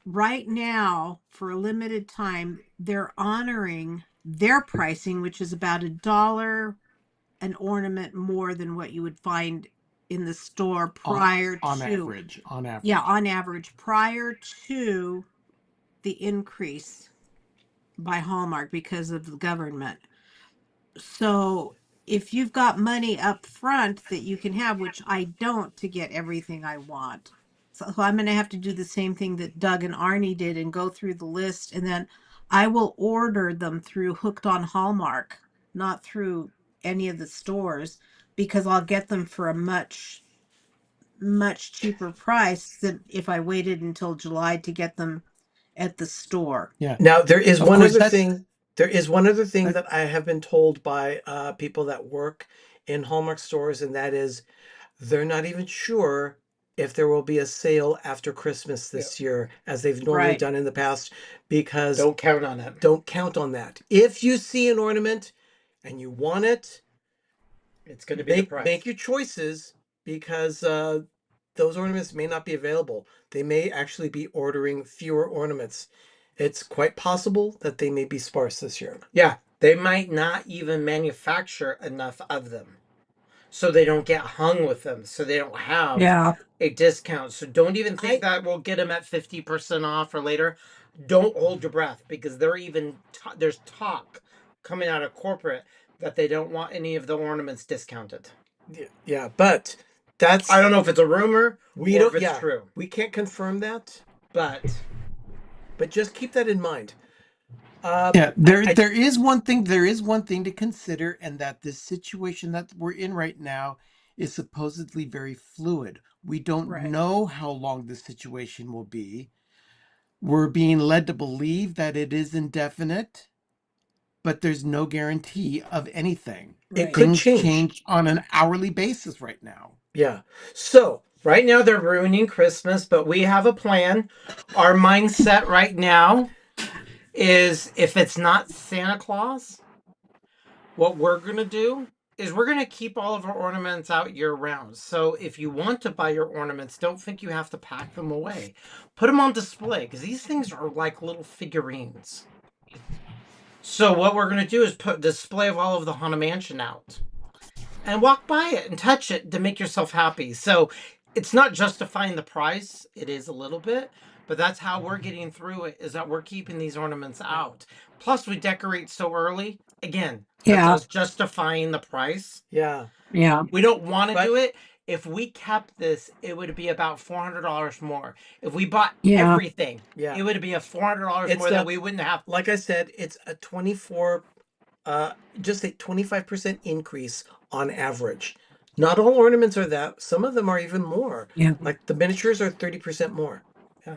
Right now, for a limited time, they're honoring their pricing, which is about $1 an ornament more than what you would find in the store prior to on average. Yeah, on average, prior to the increase by Hallmark because of the government. So if you've got money up front that you can have, which I don't, to get everything I want. So I'm going to have to do the same thing that Doug and Arnie did and go through the list, and then I will order them through Hooked on Hallmark, not through any of the stores, because I'll get them for a much cheaper price than if I waited until July to get them at the store. Yeah. Now there is one other thing. There is one other thing that I have been told by people that work in Hallmark stores, and that is they're not even sure if there will be a sale after Christmas this year, as they've normally done in the past, because don't count on it. Don't count on that. If you see an ornament and you want it, it's going to be the price. Make your choices, because those ornaments may not be available. They may actually be ordering fewer ornaments. It's quite possible that they may be sparse this year. Yeah, they might not even manufacture enough of them, so they don't get hung with them, so they don't have a discount. So don't even think that we'll get them at 50% off or later. Don't hold your breath, because they're even there's talk coming out of corporate that they don't want any of the ornaments discounted. Yeah, but that's... I don't know if it's a rumor or if it's true. We can't confirm that, but just keep that in mind. There is one thing to consider, and that this situation that we're in right now is supposedly very fluid. We don't know how long this situation will be. We're being led to believe that it is indefinite, but there's no guarantee of anything. It could change on an hourly basis right now. Yeah. So right now they're ruining Christmas, but we have a plan. Our mindset right now is, if it's not Santa Claus, what we're going to do is we're going to keep all of our ornaments out year round. So if you want to buy your ornaments, don't think you have to pack them away. Put them on display, because these things are like little figurines. So what we're going to do is put a display of all of the Haunted Mansion out and walk by it and touch it to make yourself happy. So it's not justifying the price. It is a little bit, but that's how we're getting through it, is that we're keeping these ornaments out. Plus we decorate so early. Again, that's us justifying the price. Yeah. We don't want to do it. If we kept this, it would be about $400 more. If we bought everything, it would be a $400 more that we wouldn't have. Like I said, it's a 25% increase on average. Not all ornaments are that. Some of them are even more. Yeah. Like the miniatures are 30% more. Yeah.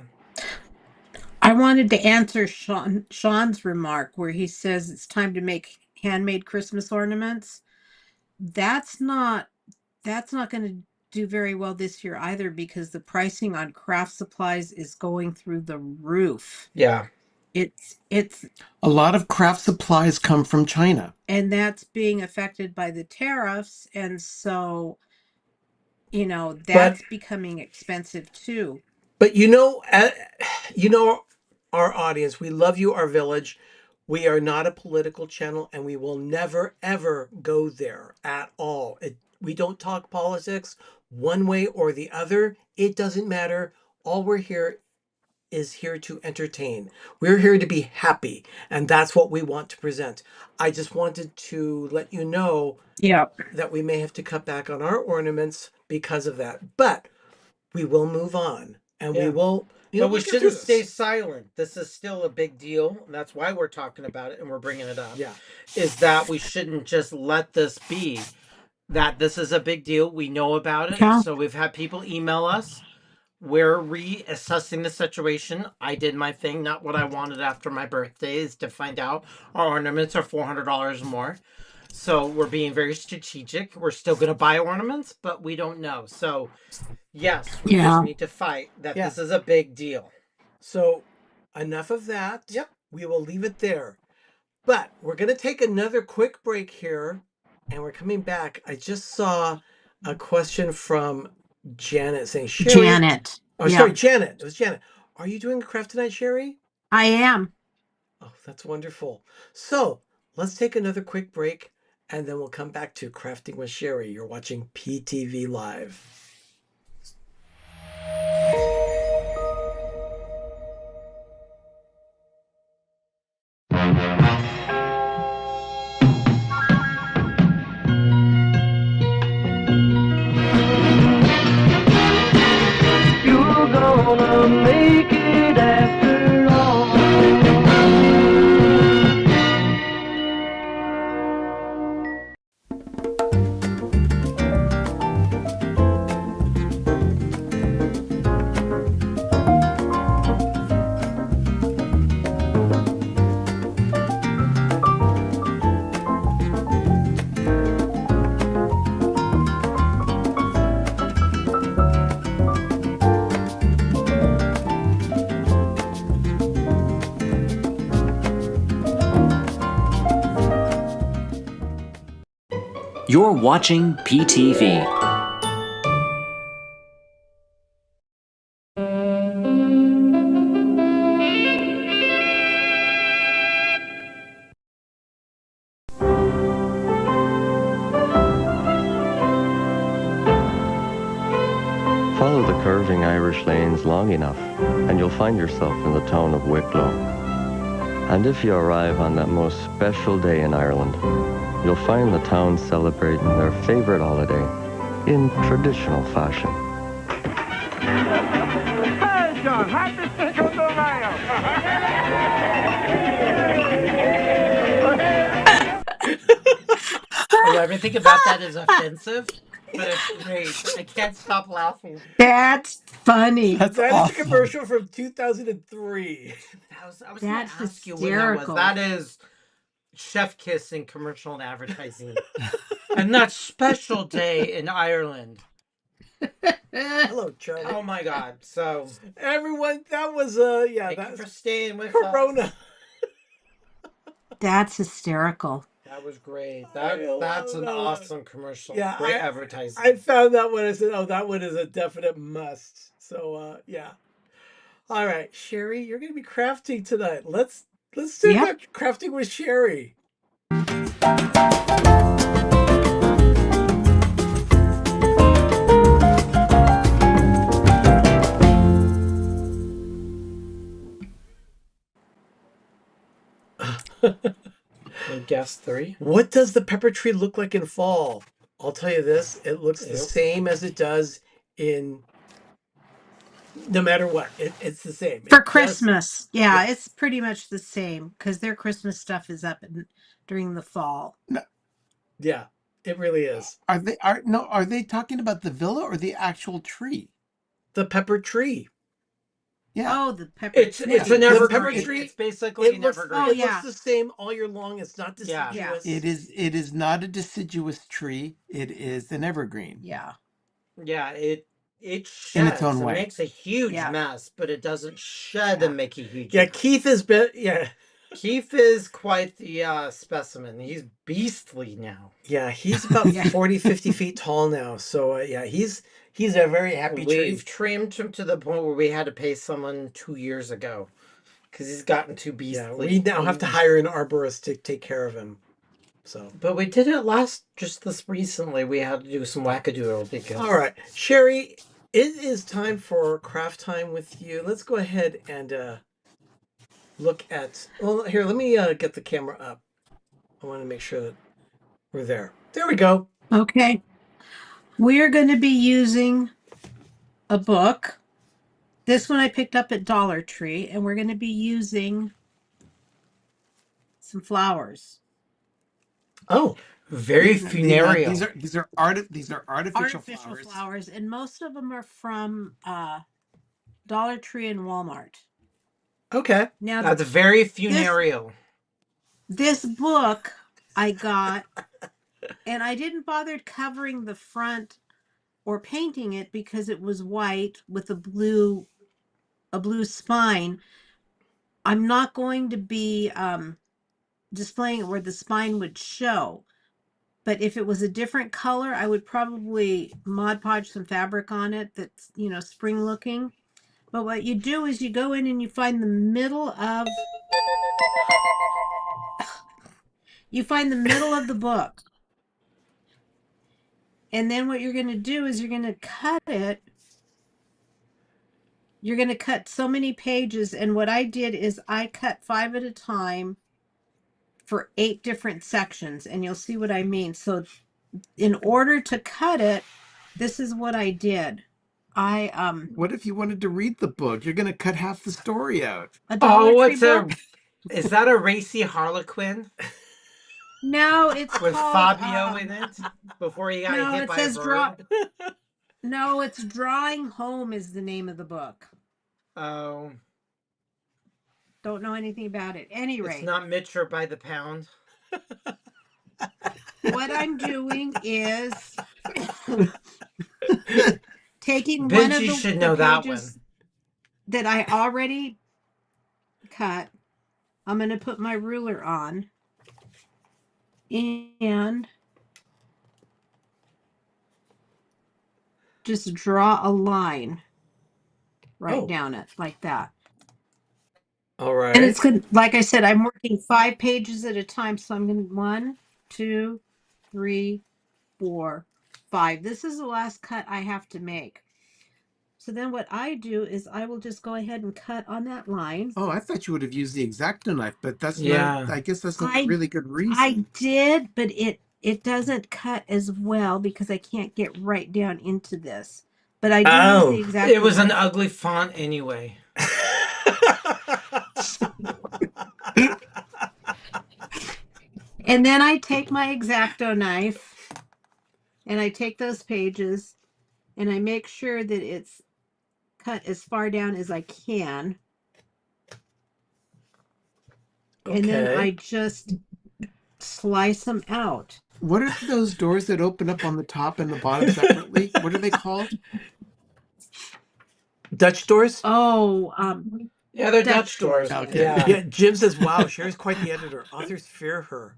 I wanted to answer Sean's remark where he says it's time to make handmade Christmas ornaments. That's not going to do very well this year either, because the pricing on craft supplies is going through the roof. Yeah. It's a lot of craft supplies come from China, and that's being affected by the tariffs, and so that's becoming expensive too. But our audience, we love you, our village. We are not a political channel, and we will never ever go there at all. We don't talk politics one way or the other. It doesn't matter. All we're here to entertain. We're here to be happy, and that's what we want to present. I just wanted to let you know that we may have to cut back on our ornaments because of that. But we will move on, and we will... but we shouldn't stay silent. This is still a big deal. And that's why we're talking about it and we're bringing it up. Yeah. Is that we shouldn't just let this be. That this is a big deal. We know about it. Yeah. So we've had people email us. We're reassessing the situation. I did my thing. Not what I wanted after my birthday is to find out our ornaments are $400 more. So we're being very strategic. We're still going to buy ornaments, but we don't know. So yes, we just need to fight that this is a big deal. So enough of that. Yep. We will leave it there. But we're going to take another quick break here, and we're coming back. I just saw a question from Janet saying, Sherry... Janet. Oh, sorry, Janet. It was Janet. Are you doing a craft tonight, Sherry? I am. Oh, that's wonderful. So let's take another quick break, and then we'll come back to Crafting with Sherry. You're watching PTV Live. You're gonna make it after all. You're watching PTV. Follow the curving Irish lanes long enough, and you'll find yourself in the town of Wicklow. And if you arrive on that most special day in Ireland, you'll find the town celebrating their favorite holiday in traditional fashion. Hey, John, happy Cinco de Everything about that is offensive, but it's great. I can't stop laughing. That's funny. That's That is awesome. a commercial from 2003. I was going to That's ask you when that was. hysterical. That is chef kiss in commercial and advertising. And that special day in Ireland. Hello, Charlie. Oh my God! So everyone, that was thank you for staying with Corona. us. That's hysterical. That was great. That's an awesome commercial. Yeah, Great advertising. I found that one. I said, "Oh, that one is a definite must." So, yeah. All right, Sherry, you're going to be crafting tonight. Let's do that crafting with Sherry. Guess 3. What does the pepper tree look like in fall? I'll tell you this, it looks the same as it does in no matter what. It's the same. For Christmas. It's pretty much the same because their Christmas stuff is up during the fall. No. Yeah, it really is. Are they talking about the villa or the actual tree? The pepper tree. Yeah. Oh, the pepper It's tree. it's an The evergreen. pepper tree, It's basically an looks, evergreen. it looks the same all year long. It's not deciduous. It is not a deciduous tree. It is an evergreen. Yeah. Yeah, it sheds. In its own way. It makes a huge mess, but it doesn't shed and make a huge Yeah, mess. Keith is Keith is quite the specimen. He's beastly now. Yeah, he's about 40, 50 feet tall now. So yeah, he's a very happy tree. We've trimmed him to the point where we had to pay someone 2 years ago because he's gotten too beastly. Yeah, we now have to hire an arborist to take care of him. So, but we did it just this recently. We had to do some wackadoodle because. All right, Sherry, it is time for craft time with you. Let's go ahead and look at. Well, here, let me get the camera up. I want to make sure that we're there. There we go. Okay. We're going to be using a book. This one I picked up at Dollar Tree, and we're going to be using some flowers. Oh, very funereal. These are artificial flowers, and most of them are from Dollar Tree and Walmart. Okay. Now that's very funereal. This book I got, and I didn't bother covering the front or painting it because it was white with a blue spine. I'm not going to be displaying it where the spine would show. But if it was a different color, I would probably Mod Podge some fabric on it that's, spring looking. But what you do is you go in and you find the middle of the book. And then what you're going to do is you're going to cut it. You're going to cut so many pages. And what I did is I cut 5 at a time for 8 different sections. And you'll see what I mean. So in order to cut it, this is what I did. What if you wanted to read the book? You're going to cut half the story out. Is that a racy Harlequin? No, it's with called, Fabio in it before he got hit by a bird. No, it's Drawing Home is the name of the book. Oh. Don't know anything about it. Any rate. It's not Mitcher by the pound. What I'm doing is taking Benji one of the should know that pages that I already cut. I'm going to put my ruler on and just draw a line right down it like that. All right. And it's good. Like I said, I'm working 5 pages at a time. So I'm going to 1, 2, 3, 4, 5. This is the last cut I have to make. So then what I do is I will just go ahead and cut on that line. Oh, I thought you would have used the X-Acto knife, but that's Yeah. not. I guess that's not a really good reason. I did, but it doesn't cut as well because I can't get right down into this. But I do use the exact. It was an ugly font anyway. And then I take my X-Acto knife and I take those pages and I make sure that it's cut as far down as I can. Okay. And then I just slice them out. What are those doors that open up on the top and the bottom separately? What are they called? Dutch doors? Oh, yeah, they're Dutch doors. Okay. Yeah, Jim says, wow, Sherry's quite the editor. Authors fear her.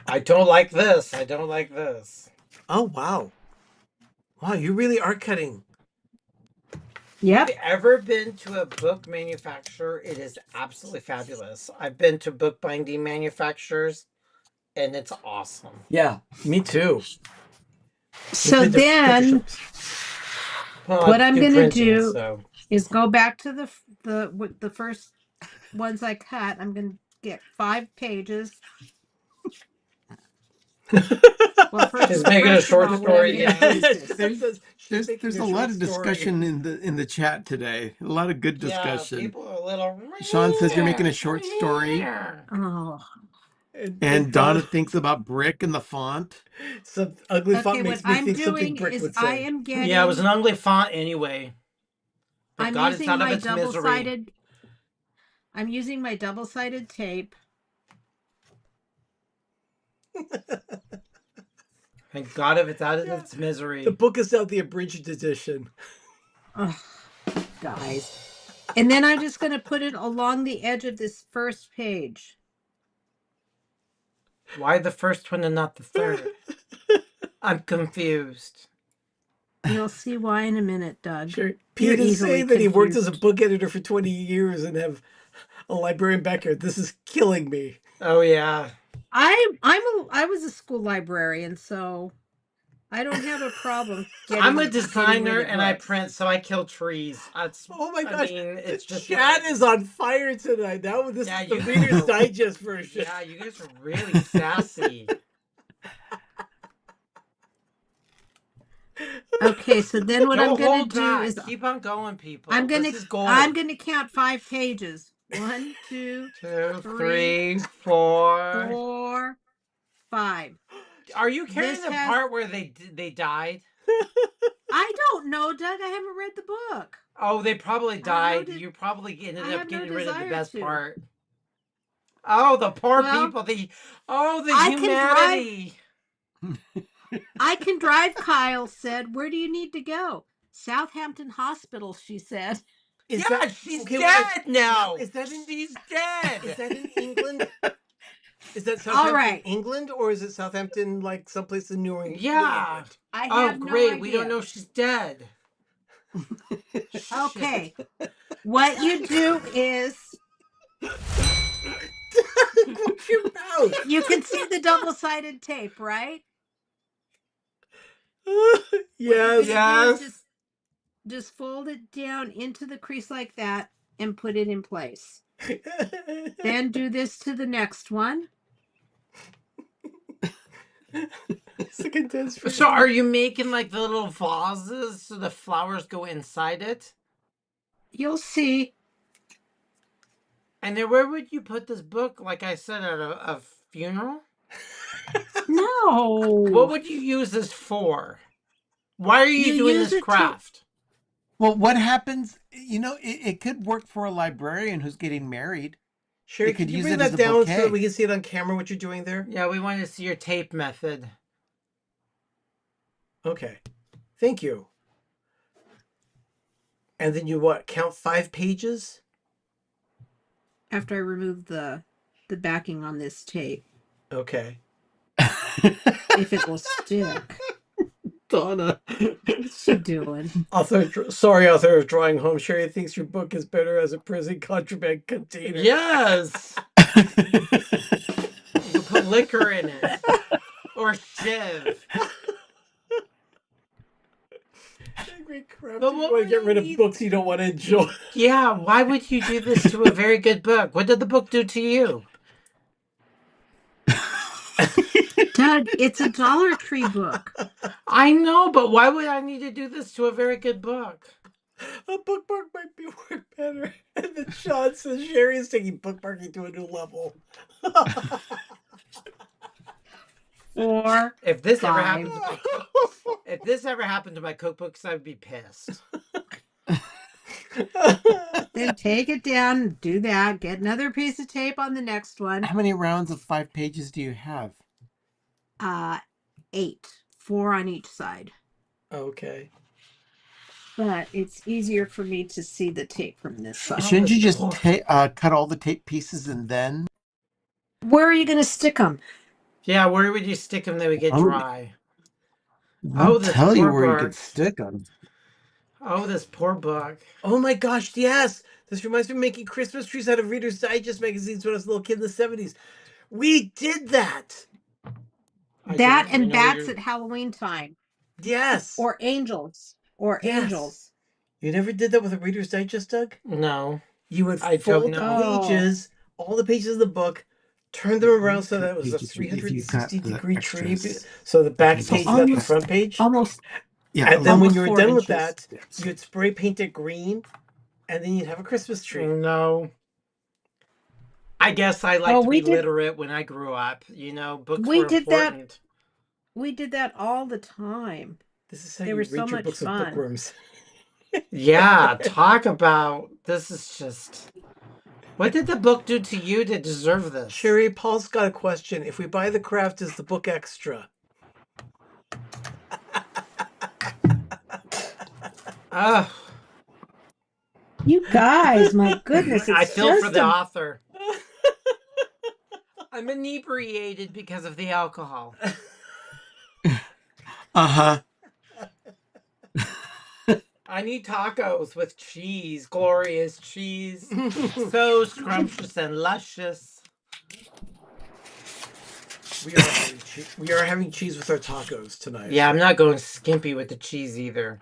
I don't like this. I don't like this. Oh, wow. Wow, you really are cutting. Yep. Have you ever been to a book manufacturer? It is absolutely fabulous. I've been to bookbinding manufacturers, and it's awesome. Yeah, me too. So then, what I'm going to do is go back to the first ones I cut. I'm going to get 5 pages. Well, She's making a short story. There's a lot of discussion in the chat today. A lot of good discussion. Yeah, people are a little. Sean says you're making a short story. Oh. And Donna thinks about brick and the font. Some ugly font makes me think something brick would say. I am getting. Yeah, it was an ugly font anyway. I'm using my double-sided. I'm using my double-sided tape. Thank God if it's out of its misery. The book is out the abridged edition. Oh, guys. And then I'm just going to put it along the edge of this first page. Why the first one and not the third? I'm confused. You'll see why in a minute, Doug. Sure. Pete is saying that he worked as a book editor for 20 years and have a librarian back here. This is killing me. Oh yeah. I was a school librarian, so I don't have a problem. I'm a designer and I print, so I kill trees. That's, oh my gosh! I mean, it's the just chat is on fire tonight. Now this is the Reader's Digest version. Yeah, you guys are really sassy. Okay, so then what I'm going to do is keep on going, people. I'm going to count 5 pages. 1, 2, 3, 4, 4, 5. Are you carrying the part where they died? I don't know, Doug. I haven't read the book. Oh, they probably died. You probably ended up getting rid of the best part. Oh, the poor people. The humanity. I can drive, Kyle said. Where do you need to go? Southampton Hospital, she said. She's dead now. Is that she's dead. Is that in England? Is that Southampton, England, or is it Southampton, like someplace in New England? Yeah. I have no great. idea. We don't know if she's dead. Okay. What you do is your mouth. You can see the double-sided tape, right? Yes. Just fold it down into the crease like that and put it in place. Then do this to the next one. So are you making like the little vases so the flowers go inside it? You'll see. And then where would you put this book? Like I said, at a funeral? No. What would you use this for? Why are you doing this craft? Well, what happens, it could work for a librarian who's getting married. Sure, could you bring that down so that we can see it on camera, what you're doing there? Yeah, we want to see your tape method. Okay. Thank you. And then you count 5 pages? After I remove the backing on this tape. Okay. If it will stick. Donna. What's she doing? Author of Drawing Home. Sherry thinks your book is better as a prison contraband container. Yes! You can put liquor in it. Or Shiv. Great crap. But You what want to were get rid of you- books you don't want to enjoy. Yeah, why would you do this to a very good book? What did the book do to you? Doug, it's a Dollar Tree book. I know, but why would I need to do this to a very good book? A bookmark might be work better. And then Sean says Sherry is taking bookmarking to a new level. If this ever happened to my if this ever happened to my cookbooks, I'd be pissed. Then take it down, do that, get another piece of tape on the next one. How many rounds of 5 pages do you have? 8, 4 on each side. Okay. But it's easier for me to see the tape from this side. Shouldn't you just cut all the tape pieces and then? Where are you going to stick them? Yeah, where would you stick them that would get dry? I'll this tell you poor where you book. could stick them. Oh, this poor book. Oh my gosh, yes. This reminds me of making Christmas trees out of Reader's Digest magazines when I was a little kid in the 70s. We did that. That and bats at Halloween time. Yes. Or angels. Or Yes. angels. You never did that with a Reader's Digest, Doug? No. You would I fold don't the know. pages, all the pages of the book, turn them around so that it was a pages if you cut the 360-degree tree. extras. So the back So page got the almost- front page. Almost. Yeah, And then when almost you were 4 done with inches. that, you'd spray paint it green, and then you'd have a Christmas tree. No. I guess I liked Oh, to we be did- literate when I grew up. You know, books We were did that. important. We did that all the time. This is how They you were read so your much books of fun. bookworms. Yeah, talk about this is just. What did the book do to you to deserve this? Sherry, Paul's got a question. If we buy the craft, is the book extra? Ugh. You guys, my goodness. I It's feel just for the a- author. I'm inebriated because of the alcohol. Uh-huh. I need tacos with cheese, glorious cheese, so scrumptious and luscious. We are having cheese with our tacos tonight. Yeah, I'm not going skimpy with the cheese either.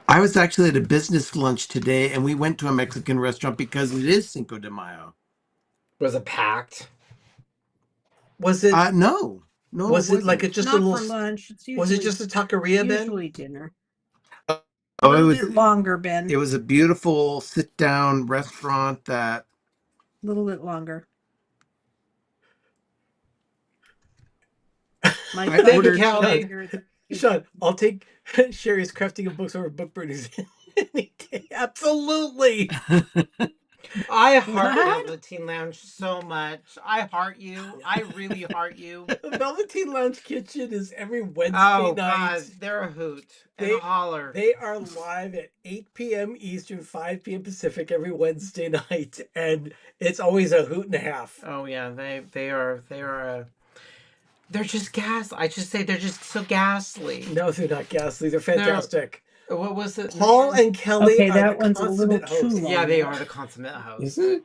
I was actually at a business lunch today, and we went to a Mexican restaurant because it is Cinco de Mayo. Was it packed? Was it? No. No, Was it wasn't. like just not a little? for lunch. It's usually, Was it just a taqueria, Ben? usually dinner. Oh, A it little was. bit longer, Ben. It was a beautiful sit-down restaurant that. A little bit longer. My I son ordered- ordered- Sean, I'll take Sherry's crafting of books over book burnings any day. Absolutely. I heart What? Velveteen Lounge so much. I heart you. I really heart you. The Velveteen Lounge Kitchen is every Wednesday Oh, night. God. They're a hoot and a holler. They are live at 8 p.m. Eastern, 5 p.m. Pacific every Wednesday night, and it's always a hoot and a half. Oh, yeah. They are they're just gas. I just say they're just so ghastly. No, they're not ghastly. They're fantastic. What was it? Paul and Kelly Okay, are that the one's a little consummate too hosts. long. Yeah, they are the consummate hosts. Is it?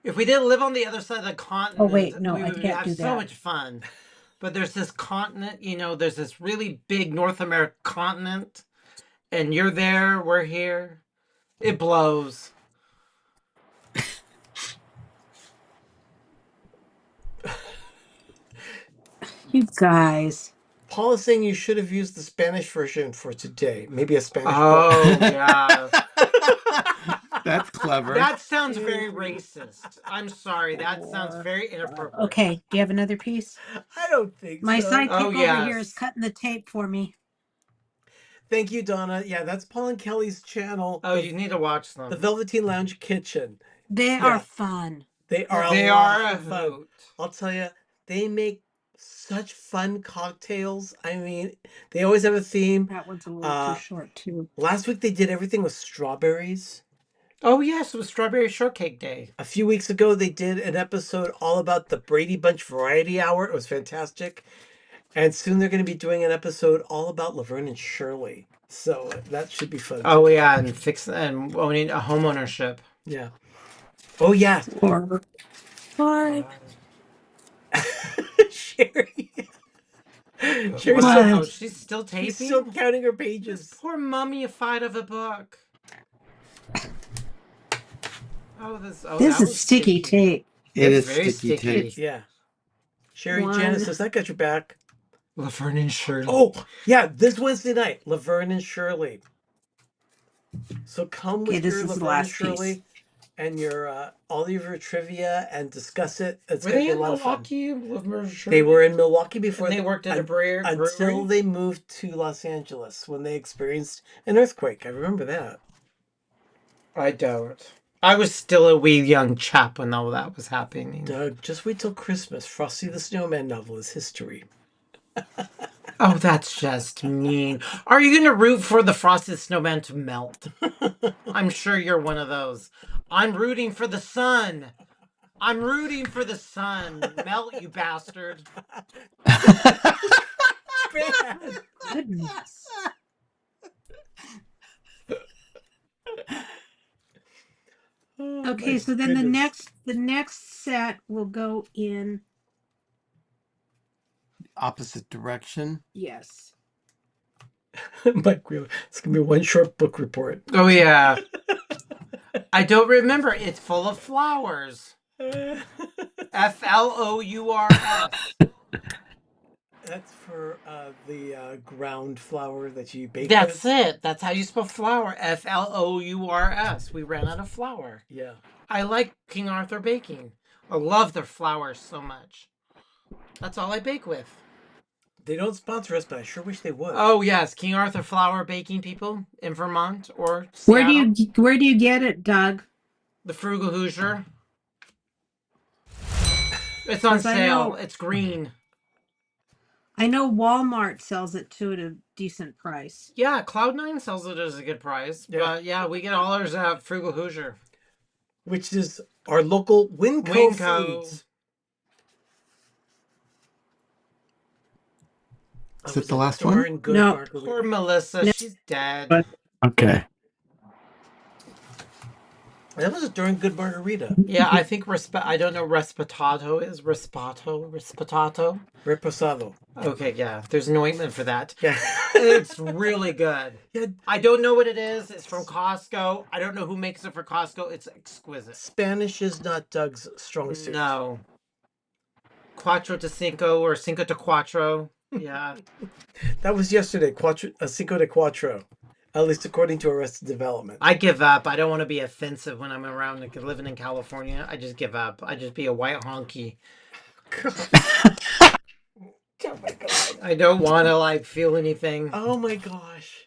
If we didn't live on the other side of the continent, Oh, wait, no, we I would can't have do so that. much fun. But there's this continent, you know, there's this really big North American continent, and you're there, we're here. It blows. You guys. Paul is saying you should have used the Spanish version for today. Maybe a Spanish Oh, book. yeah. That's clever. That sounds very racist. I'm sorry. That sounds very inappropriate. Okay, do you have another piece? I don't think My so. sidekick Oh, over yes. here is cutting the tape for me. Thank you, Donna. Yeah, that's Paul and Kelly's channel. Oh, you need to watch them. The Velveteen Lounge Kitchen. They are fun. They are They a lot are a of fun. hoot. I'll tell you, they make such fun cocktails. I mean, they always have a theme. That one's a little too short, too. Last week they did everything with strawberries. Oh, yes, it was Strawberry Shortcake Day. A few weeks ago, they did an episode all about the Brady Bunch Variety Hour. It was fantastic. And soon they're going to be doing an episode all about Laverne and Shirley. So that should be fun. Oh, yeah, and owning a homeownership. Yeah. Oh, yeah. Or Sherry. Sherry's Wow, still, she's still taping? she's still counting her pages. This poor mummified of a book. Oh, This that is was sticky tape. It It's is very sticky tape. Yeah. Sherry One. Janice says, I got your back. Laverne and Shirley. Oh, yeah, this Wednesday night, Laverne and Shirley. So come Okay, with this your is the Laverne and last Shirley piece. and your all of your trivia and discuss it. It's Were going to they be a in lot of fun. Milwaukee, Laverne and Shirley? They were in Milwaukee before And they worked at a brewery? until they moved to Los Angeles when they experienced an earthquake. I remember that. I don't. I was still a wee young chap when all that was happening. Doug, just wait till Christmas. Frosty the Snowman novel is history. Oh, that's just mean. Are you going to root for the Frosted Snowman to melt? I'm sure you're one of those. I'm rooting for the sun. I'm rooting for the sun. Melt, you bastard. Bad. Goodness. Oh, Okay, my so then goodness. the next set will go in. Opposite direction. Yes. Mike, it's going to be one short book report. Oh, yeah. I don't remember. It's full of flowers. Flours. That's for the ground flour that you bake That's with. it. That's how you spell flour. Flours. We ran out of flour. Yeah. I like King Arthur baking. I love their flour so much. That's all I bake with. They don't sponsor us, but I sure wish they would. Oh yes, King Arthur flour baking people in Vermont or Seattle. Where do you get it, Doug? The Frugal Hoosier. It's on sale. It's green. I know Walmart sells it too at a decent price. Yeah, Cloud9 sells it as a good price. Yeah. But yeah, we get all ours at Frugal Hoosier. Which is our local Winco Foods. Is it the last one? No, poor Melissa. No. She's dead. Okay. That was a darn good margarita. Yeah, I think I don't know respetato is respetato. Reposado. Okay, yeah. There's an ointment for that. Yeah. It's really good. Yeah. I don't know what it is. It's from Costco. I don't know who makes it for Costco. It's exquisite. Spanish is not Doug's strong suit. No. Cuatro de Cinco or Cinco de Cuatro. Yeah. That was yesterday. Cinco de Cuatro. At least according to Arrested Development. I give up. I don't want to be offensive when I'm around living in California. I just give up. I just be a white honky. Oh my god. I don't want to feel anything. Oh my gosh.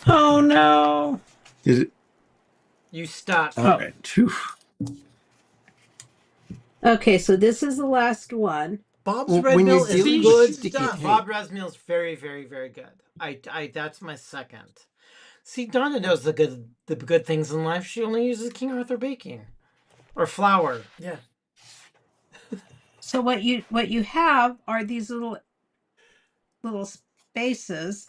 Oh no. Did it? You stop. All right. Okay, so this is the last one. Bob's Red Mill is good stuff. Bob Red Mill is very, very, very good. I that's my second. See, Donna knows the good things in life. She only uses King Arthur baking or flour. Yeah. So what you have are these little spaces,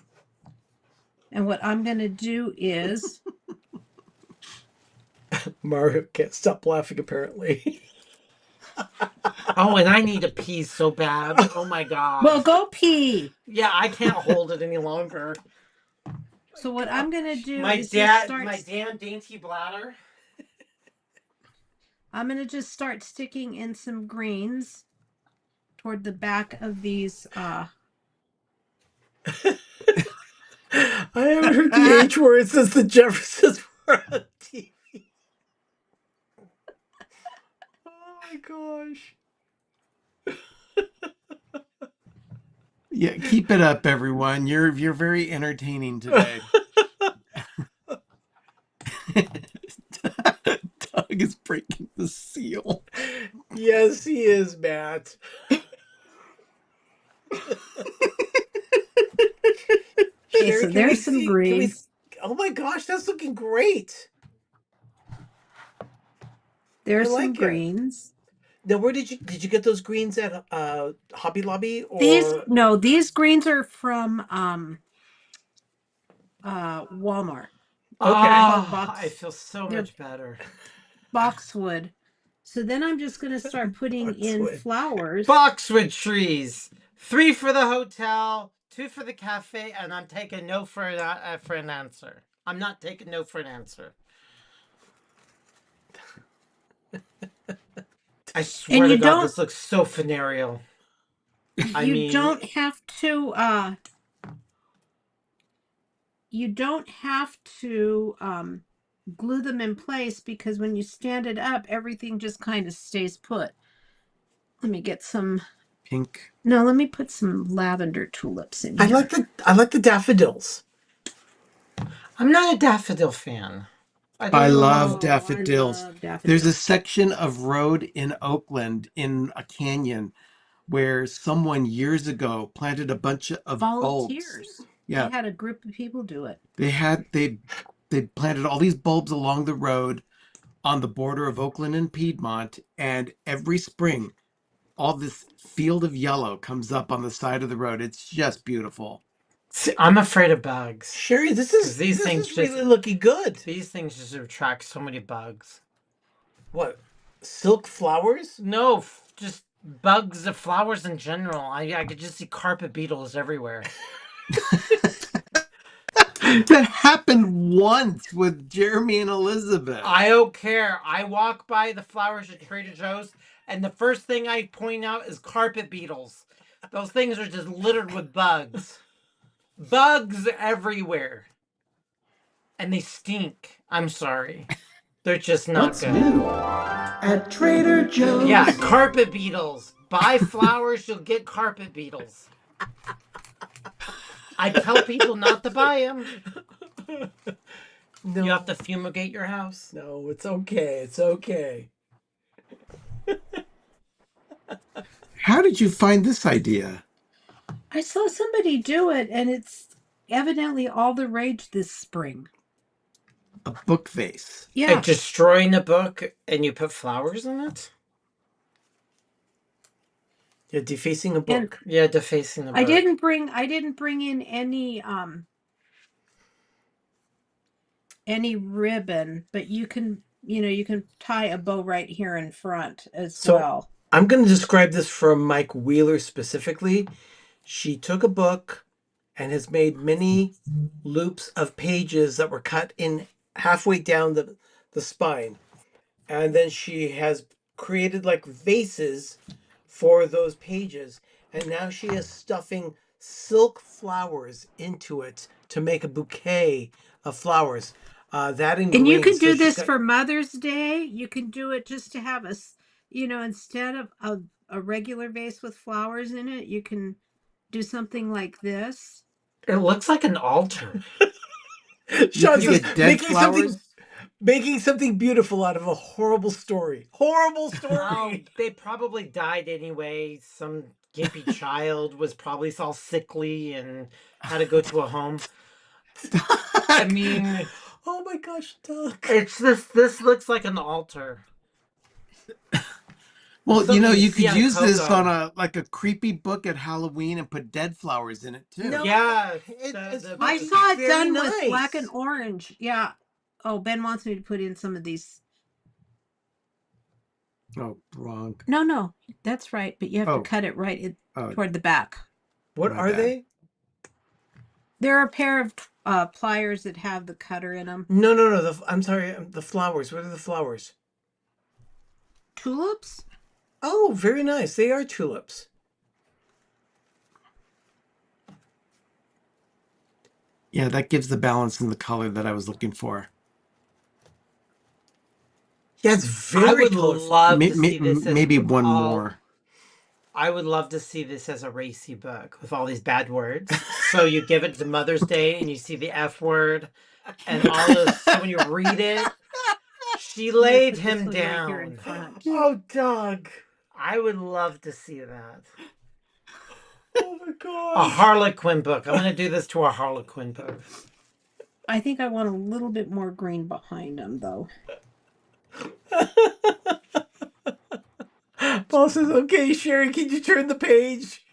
and what I'm going to do is Mario can't stop laughing apparently. Oh, and I need to pee so bad. Oh my god. Well, go pee. Yeah, I can't hold it any longer. So what I'm going to do my is damn dainty bladder. I'm going to just start sticking in some greens toward the back of these. I haven't heard the H word since the Jeffersons were on TV. Oh my gosh. Yeah, keep it up, everyone. You're very entertaining today. Doug is breaking the seal. Yes, he is, Matt. Okay, so there's some greens. Oh my gosh, that's looking great. There's some greens. Now, where did you get those greens at? Hobby Lobby or these greens are from Walmart. Okay. I feel so much better. Boxwood. So then I'm just going to start putting in flowers. Boxwood trees. 3 for the hotel, 2 for the cafe, and I'm taking no for an answer. I'm not taking no for an answer. I swear to God, this looks so funereal. You don't have to glue them in place, because when you stand it up, everything just kind of stays put. Let me get some pink. No, let me put some lavender tulips in I here. like the daffodils. I'm not a daffodil fan. I love daffodils. There's a section of road in Oakland in a canyon where someone years ago planted a bunch of volunteers. bulbs. Yeah. They had a group of people do it. They planted all these bulbs along the road on the border of Oakland and Piedmont, and every spring all this field of yellow comes up on the side of the road. It's just beautiful. See, I'm afraid of bugs. Sherry, this is really looking good. These things just attract so many bugs. What? Silk flowers? No, just bugs, the flowers in general. I could just see carpet beetles everywhere. That happened once with Jeremy and Elizabeth. I don't care. I walk by the flowers at Trader Joe's, and the first thing I point out is carpet beetles. Those things are just littered with bugs. Bugs everywhere. And they stink. I'm sorry. They're just not good. New at Trader Joe's? Yeah, carpet beetles. Buy flowers, you'll get carpet beetles. I tell people not to buy them. No. You have to fumigate your house. No, it's okay. It's okay. How did you find this idea? I saw somebody do it, and it's evidently all the rage this spring. A book vase. Yeah. And destroying a book, and you put flowers in it? Yeah, defacing a book. Yeah, defacing a book. I didn't bring in any ribbon, but you can tie a bow right here in front as well. I'm going to describe this from Mike Wheeler specifically. She took a book and has made many loops of pages that were cut in halfway down the spine. And then she has created like vases for those pages. And now she is stuffing silk flowers into it to make a bouquet of flowers. And you can do this for Mother's Day. You can do it just to have instead of a regular vase with flowers in it, you can do something like this. It looks like an altar. Sean says, making something beautiful out of a horrible story. Horrible story. Oh, they probably died anyway. Some gimpy child was probably all sickly and had to go to a home. I mean, oh my gosh, Doug. It's this looks like an altar. Well, you could use this on a creepy book at Halloween and put dead flowers in it too. No, yeah, I saw it done with black and orange. Yeah. Oh, Ben wants me to put in some of these. Oh, wrong. No, that's right. But you have to cut it right toward the back. What are they? They're a pair of pliers that have the cutter in them. No. I'm sorry. The flowers. What are the flowers? Tulips? Oh, very nice. They are tulips. Yeah, that gives the balance and the color that I was looking for. Yeah, it's very colorful. Love to see this maybe one more. I would love to see this as a racy book with all these bad words. So you give it to Mother's Day and you see the F word and all this. So when you read it, she laid him down. Oh, Doug. I would love to see that. Oh my God. A Harlequin book. I'm going to do this to a Harlequin book. I think I want a little bit more green behind them, though. Paul says, okay, Sherry, can you turn the page?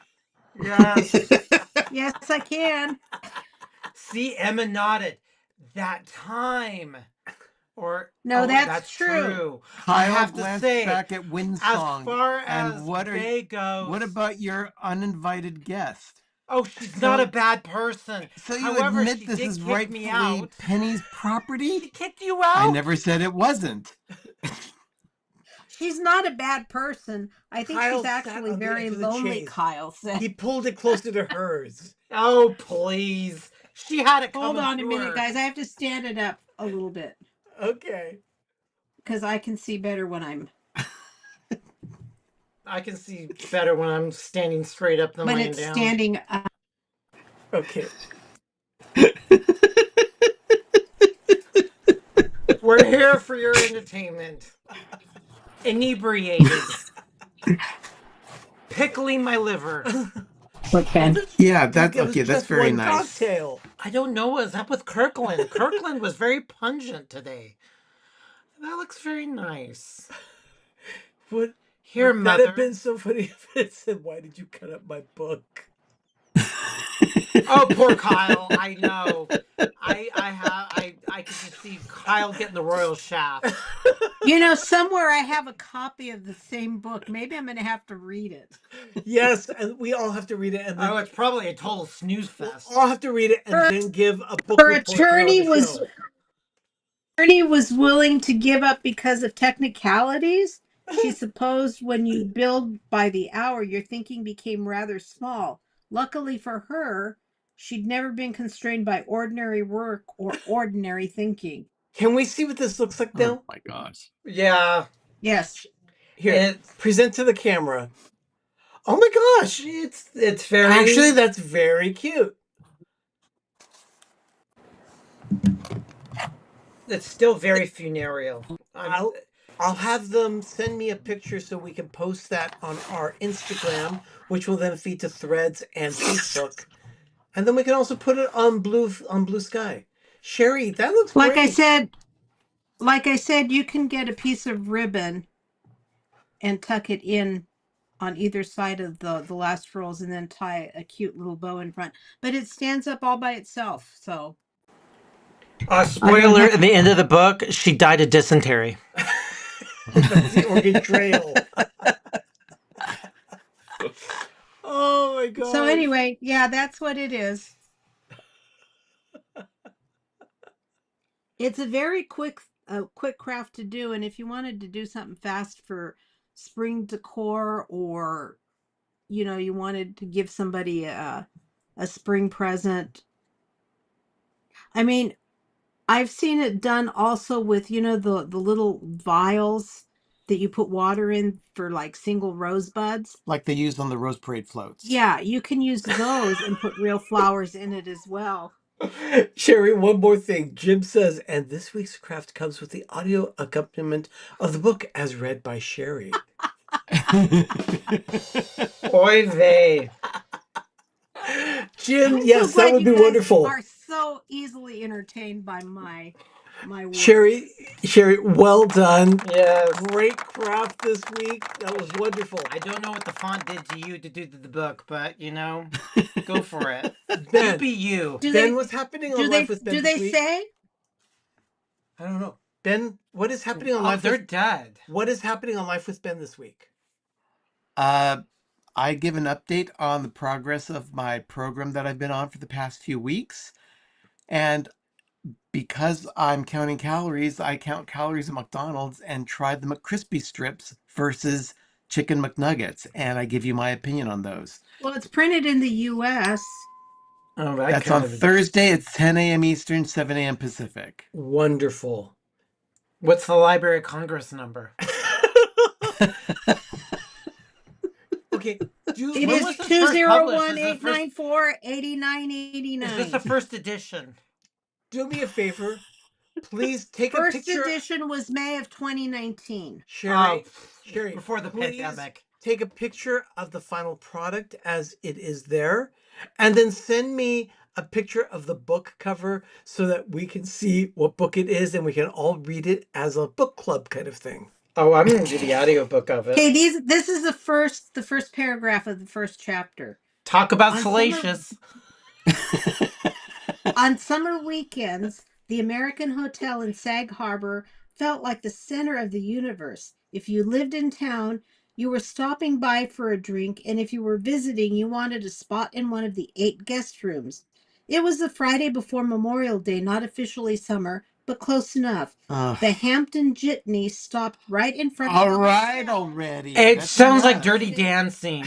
Yes. Yes, I can. See, Emma nodded. That time. Or No, oh, that's true. I Kyle have to glanced say, back at as Windsong. far And as what Bay goes, what about your uninvited guest? oh, she's So- not a bad person. So you However, admit she this did is kick me rightfully out. Penny's property? She kicked you out? I never said it wasn't. She's not a bad person. I think Kyle she's sat actually on the very edge of the lonely, chase. Kyle said. He pulled it closer to hers. Oh, please. She had it Hold coming on a to minute, her. guys. I have to stand it up a little bit. Okay. Because I can see better when I'm... I can see better when I'm standing straight up than when laying it's down. standing up. Okay. We're here for your entertainment. Inebriated. Pickling my liver. Yeah, that's It was okay. That's just very one nice. cocktail. I don't know what's up with Kirkland. Kirkland was very pungent today. That looks very nice. Would Here, that mother. have been so funny if it said, "Why did you cut up my book?" Oh, poor Kyle. I know. I can just see Kyle getting the royal shaft. You know, somewhere I have a copy of the same book. Maybe I'm going to have to read it. Yes, and we all have to read it. And then Oh, it's probably a total snooze fest. we'll all have to read it and then give a book Her report here on attorney the was show. willing to give up because of technicalities. She supposed when you billed by the hour, your thinking became rather small. Luckily for her, she'd never been constrained by ordinary work or ordinary thinking. Can we see what this looks like now? Oh my gosh. Yeah. Yes. Here, present to the camera. Oh my gosh. It's very... Actually, that's very cute. It's still very funereal. I'll have them send me a picture so we can post that on our Instagram, which will then feed to Threads and Facebook. And then we can also put it on Blue Sky. Sherry, that looks Like great. I said, you can get a piece of ribbon and tuck it in on either side of the last rolls and then tie a cute little bow in front. But it stands up all by itself, so... spoiler, at the end of the book, she died of dysentery. That's the Oregon Trail. Oh my god. So anyway, yeah, that's what it is. It's a very quick craft to do, and if you wanted to do something fast for spring decor, or you wanted to give somebody a spring present. I mean, I've seen it done also with the little vials that you put water in for like single rosebuds. Like they use on the Rose Parade floats. Yeah, you can use those and put real flowers in it as well. Sherry, one more thing. Jim says, and this week's craft comes with the audio accompaniment of the book as read by Sherry. Oy vey. Jim, yes, that would be wonderful. Are so easily entertained by my work. Sherry, well done. Yes. Great craft this week. That was wonderful. I don't know what the font did to you to do to the book, but go for it. Ben, You be you. Ben, what's happening on Life with Ben Do this they week? say? I don't know. Ben, what is happening on Life they're with dead. What is happening on Life with Ben this week? I give an update on the progress of my program that I've been on for the past few weeks. And because I'm counting calories, I count calories at McDonald's and try the McCrispy strips versus chicken McNuggets. And I give you my opinion on those. Well, it's printed in the U.S. Oh, That's on Thursday at 10 a.m. Eastern, 7 a.m. Pacific. Wonderful. What's the Library of Congress number? Okay. It is 201-894-8989. Is this the first edition? Do me a favor. Please take a picture. First edition was May of 2019. Sherry, before the please pandemic. Take a picture of the final product as it is there, and then send me a picture of the book cover so that we can see what book it is and we can all read it as a book club kind of thing. Oh, I'm going to do the audiobook of it. Okay, this is the first paragraph of the first chapter. Talk about salacious. On summer weekends, The American Hotel in Sag Harbor felt like the center of the universe. If you lived in town, you were stopping by for a drink, and if you were visiting, you wanted a spot in one of the 8 guest rooms. It was the Friday before Memorial Day, not officially summer, but close enough. The Hampton Jitney stopped right in front of the All right already. It That's sounds like enough. Dirty Dancing.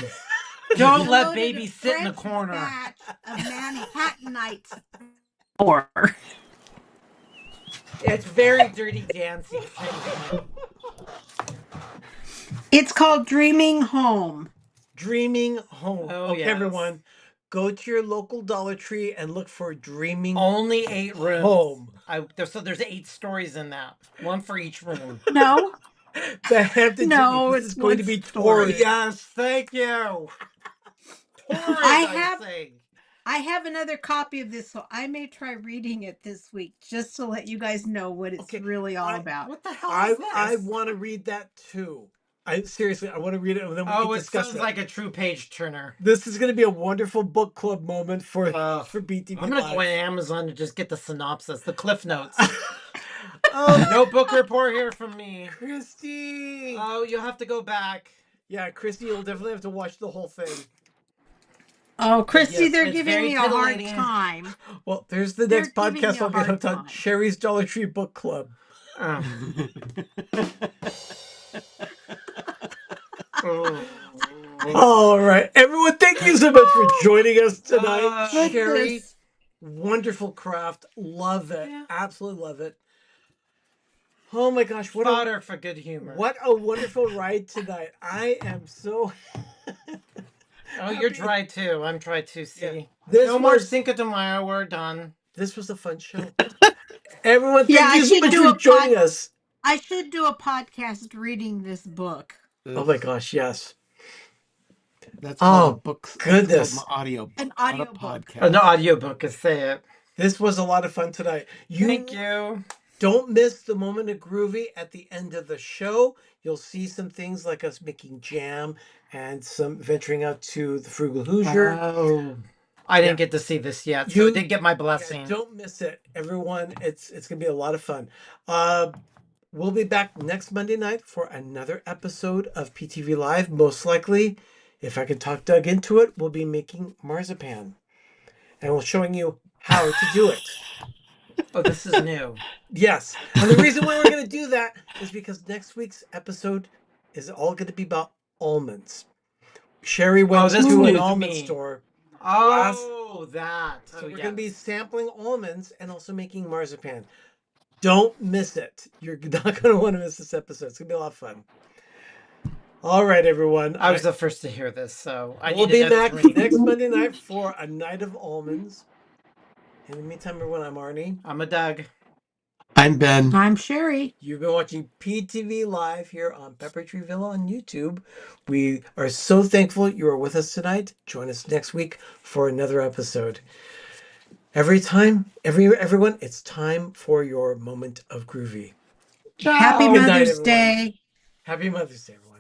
Don't let baby sit in the French corner. batch of Manhattanites. It's very Dirty Dancing. It's called Dreaming Home. Dreaming Home. Oh, Okay, yes. everyone. Go to your local Dollar Tree and look for Dreaming Only 8 rooms. Home. So there's 8 stories in that. 1 for each room. No. The Hampton No, Jitney. This it's is going to one be story. torrid. Yes, thank you. Torrid, I have another copy of this, so I may try reading it this week just to let you guys know what it's really all about. What the hell is this? I want to read that too. I want to read it and then we can it discuss sounds it. like a true page turner. This is going to be a wonderful book club moment for BTV. I'm going to go on Amazon to just get the synopsis, the cliff notes. Oh, no book report here from me. Christy. Oh, you'll have to go back. Yeah, Christy, you'll definitely have to watch the whole thing. Oh, Christy, Yes, they're it's giving very me a hard titillating. time. Well, there's the They're next giving me podcast a I'll get hard hooked on. time. Sherry's Dollar Tree Book Club. All right, everyone, thank you so much for joining us tonight. Sherry, wonderful craft. Love it. Yeah. Absolutely love it. Oh my gosh, what fodder for good humor. What a wonderful ride tonight. I am so Oh, you're dry too. I'm dry too, see. Yeah. No more Cinco de Mayo, we're done. This was a fun show. Everyone, thank you so much for joining us. I should do a podcast reading this book. Oh my gosh, yes. That's called a book. Goodness. An audio podcast. An audio book, say it. This was a lot of fun tonight. Thank you. Don't miss the moment of groovy at the end of the show. You'll see some things like us making jam and some venturing out to the Frugal Hoosier. Oh, I didn't get to see this yet, so I did get my blessing. Yeah, don't miss it, everyone. It's gonna be a lot of fun. We'll be back next Monday night for another episode of PTV Live. Most likely, if I can talk Doug into it, we'll be making marzipan, and we're showing you how to do it. Oh, this is new. Yes. And the reason why we're going to do that is because next week's episode is all going to be about almonds. Sherry went to an almond store. Oh, that. So we're going to be sampling almonds and also making marzipan. Don't miss it. You're not going to want to miss this episode. It's going to be a lot of fun. All right, everyone. I was the first to hear this, so we'll be back next Monday night for a night of almonds. In the meantime, everyone, I'm Arnie. I'm a Doug. I'm Ben. I'm Sherry. You've been watching PTV Live here on Pepper Tree Villa on YouTube. We are so thankful you are with us tonight. Join us next week for another episode. Everyone, it's time for your moment of groovy. Happy Mother's Day. Happy Mother's Day, everyone.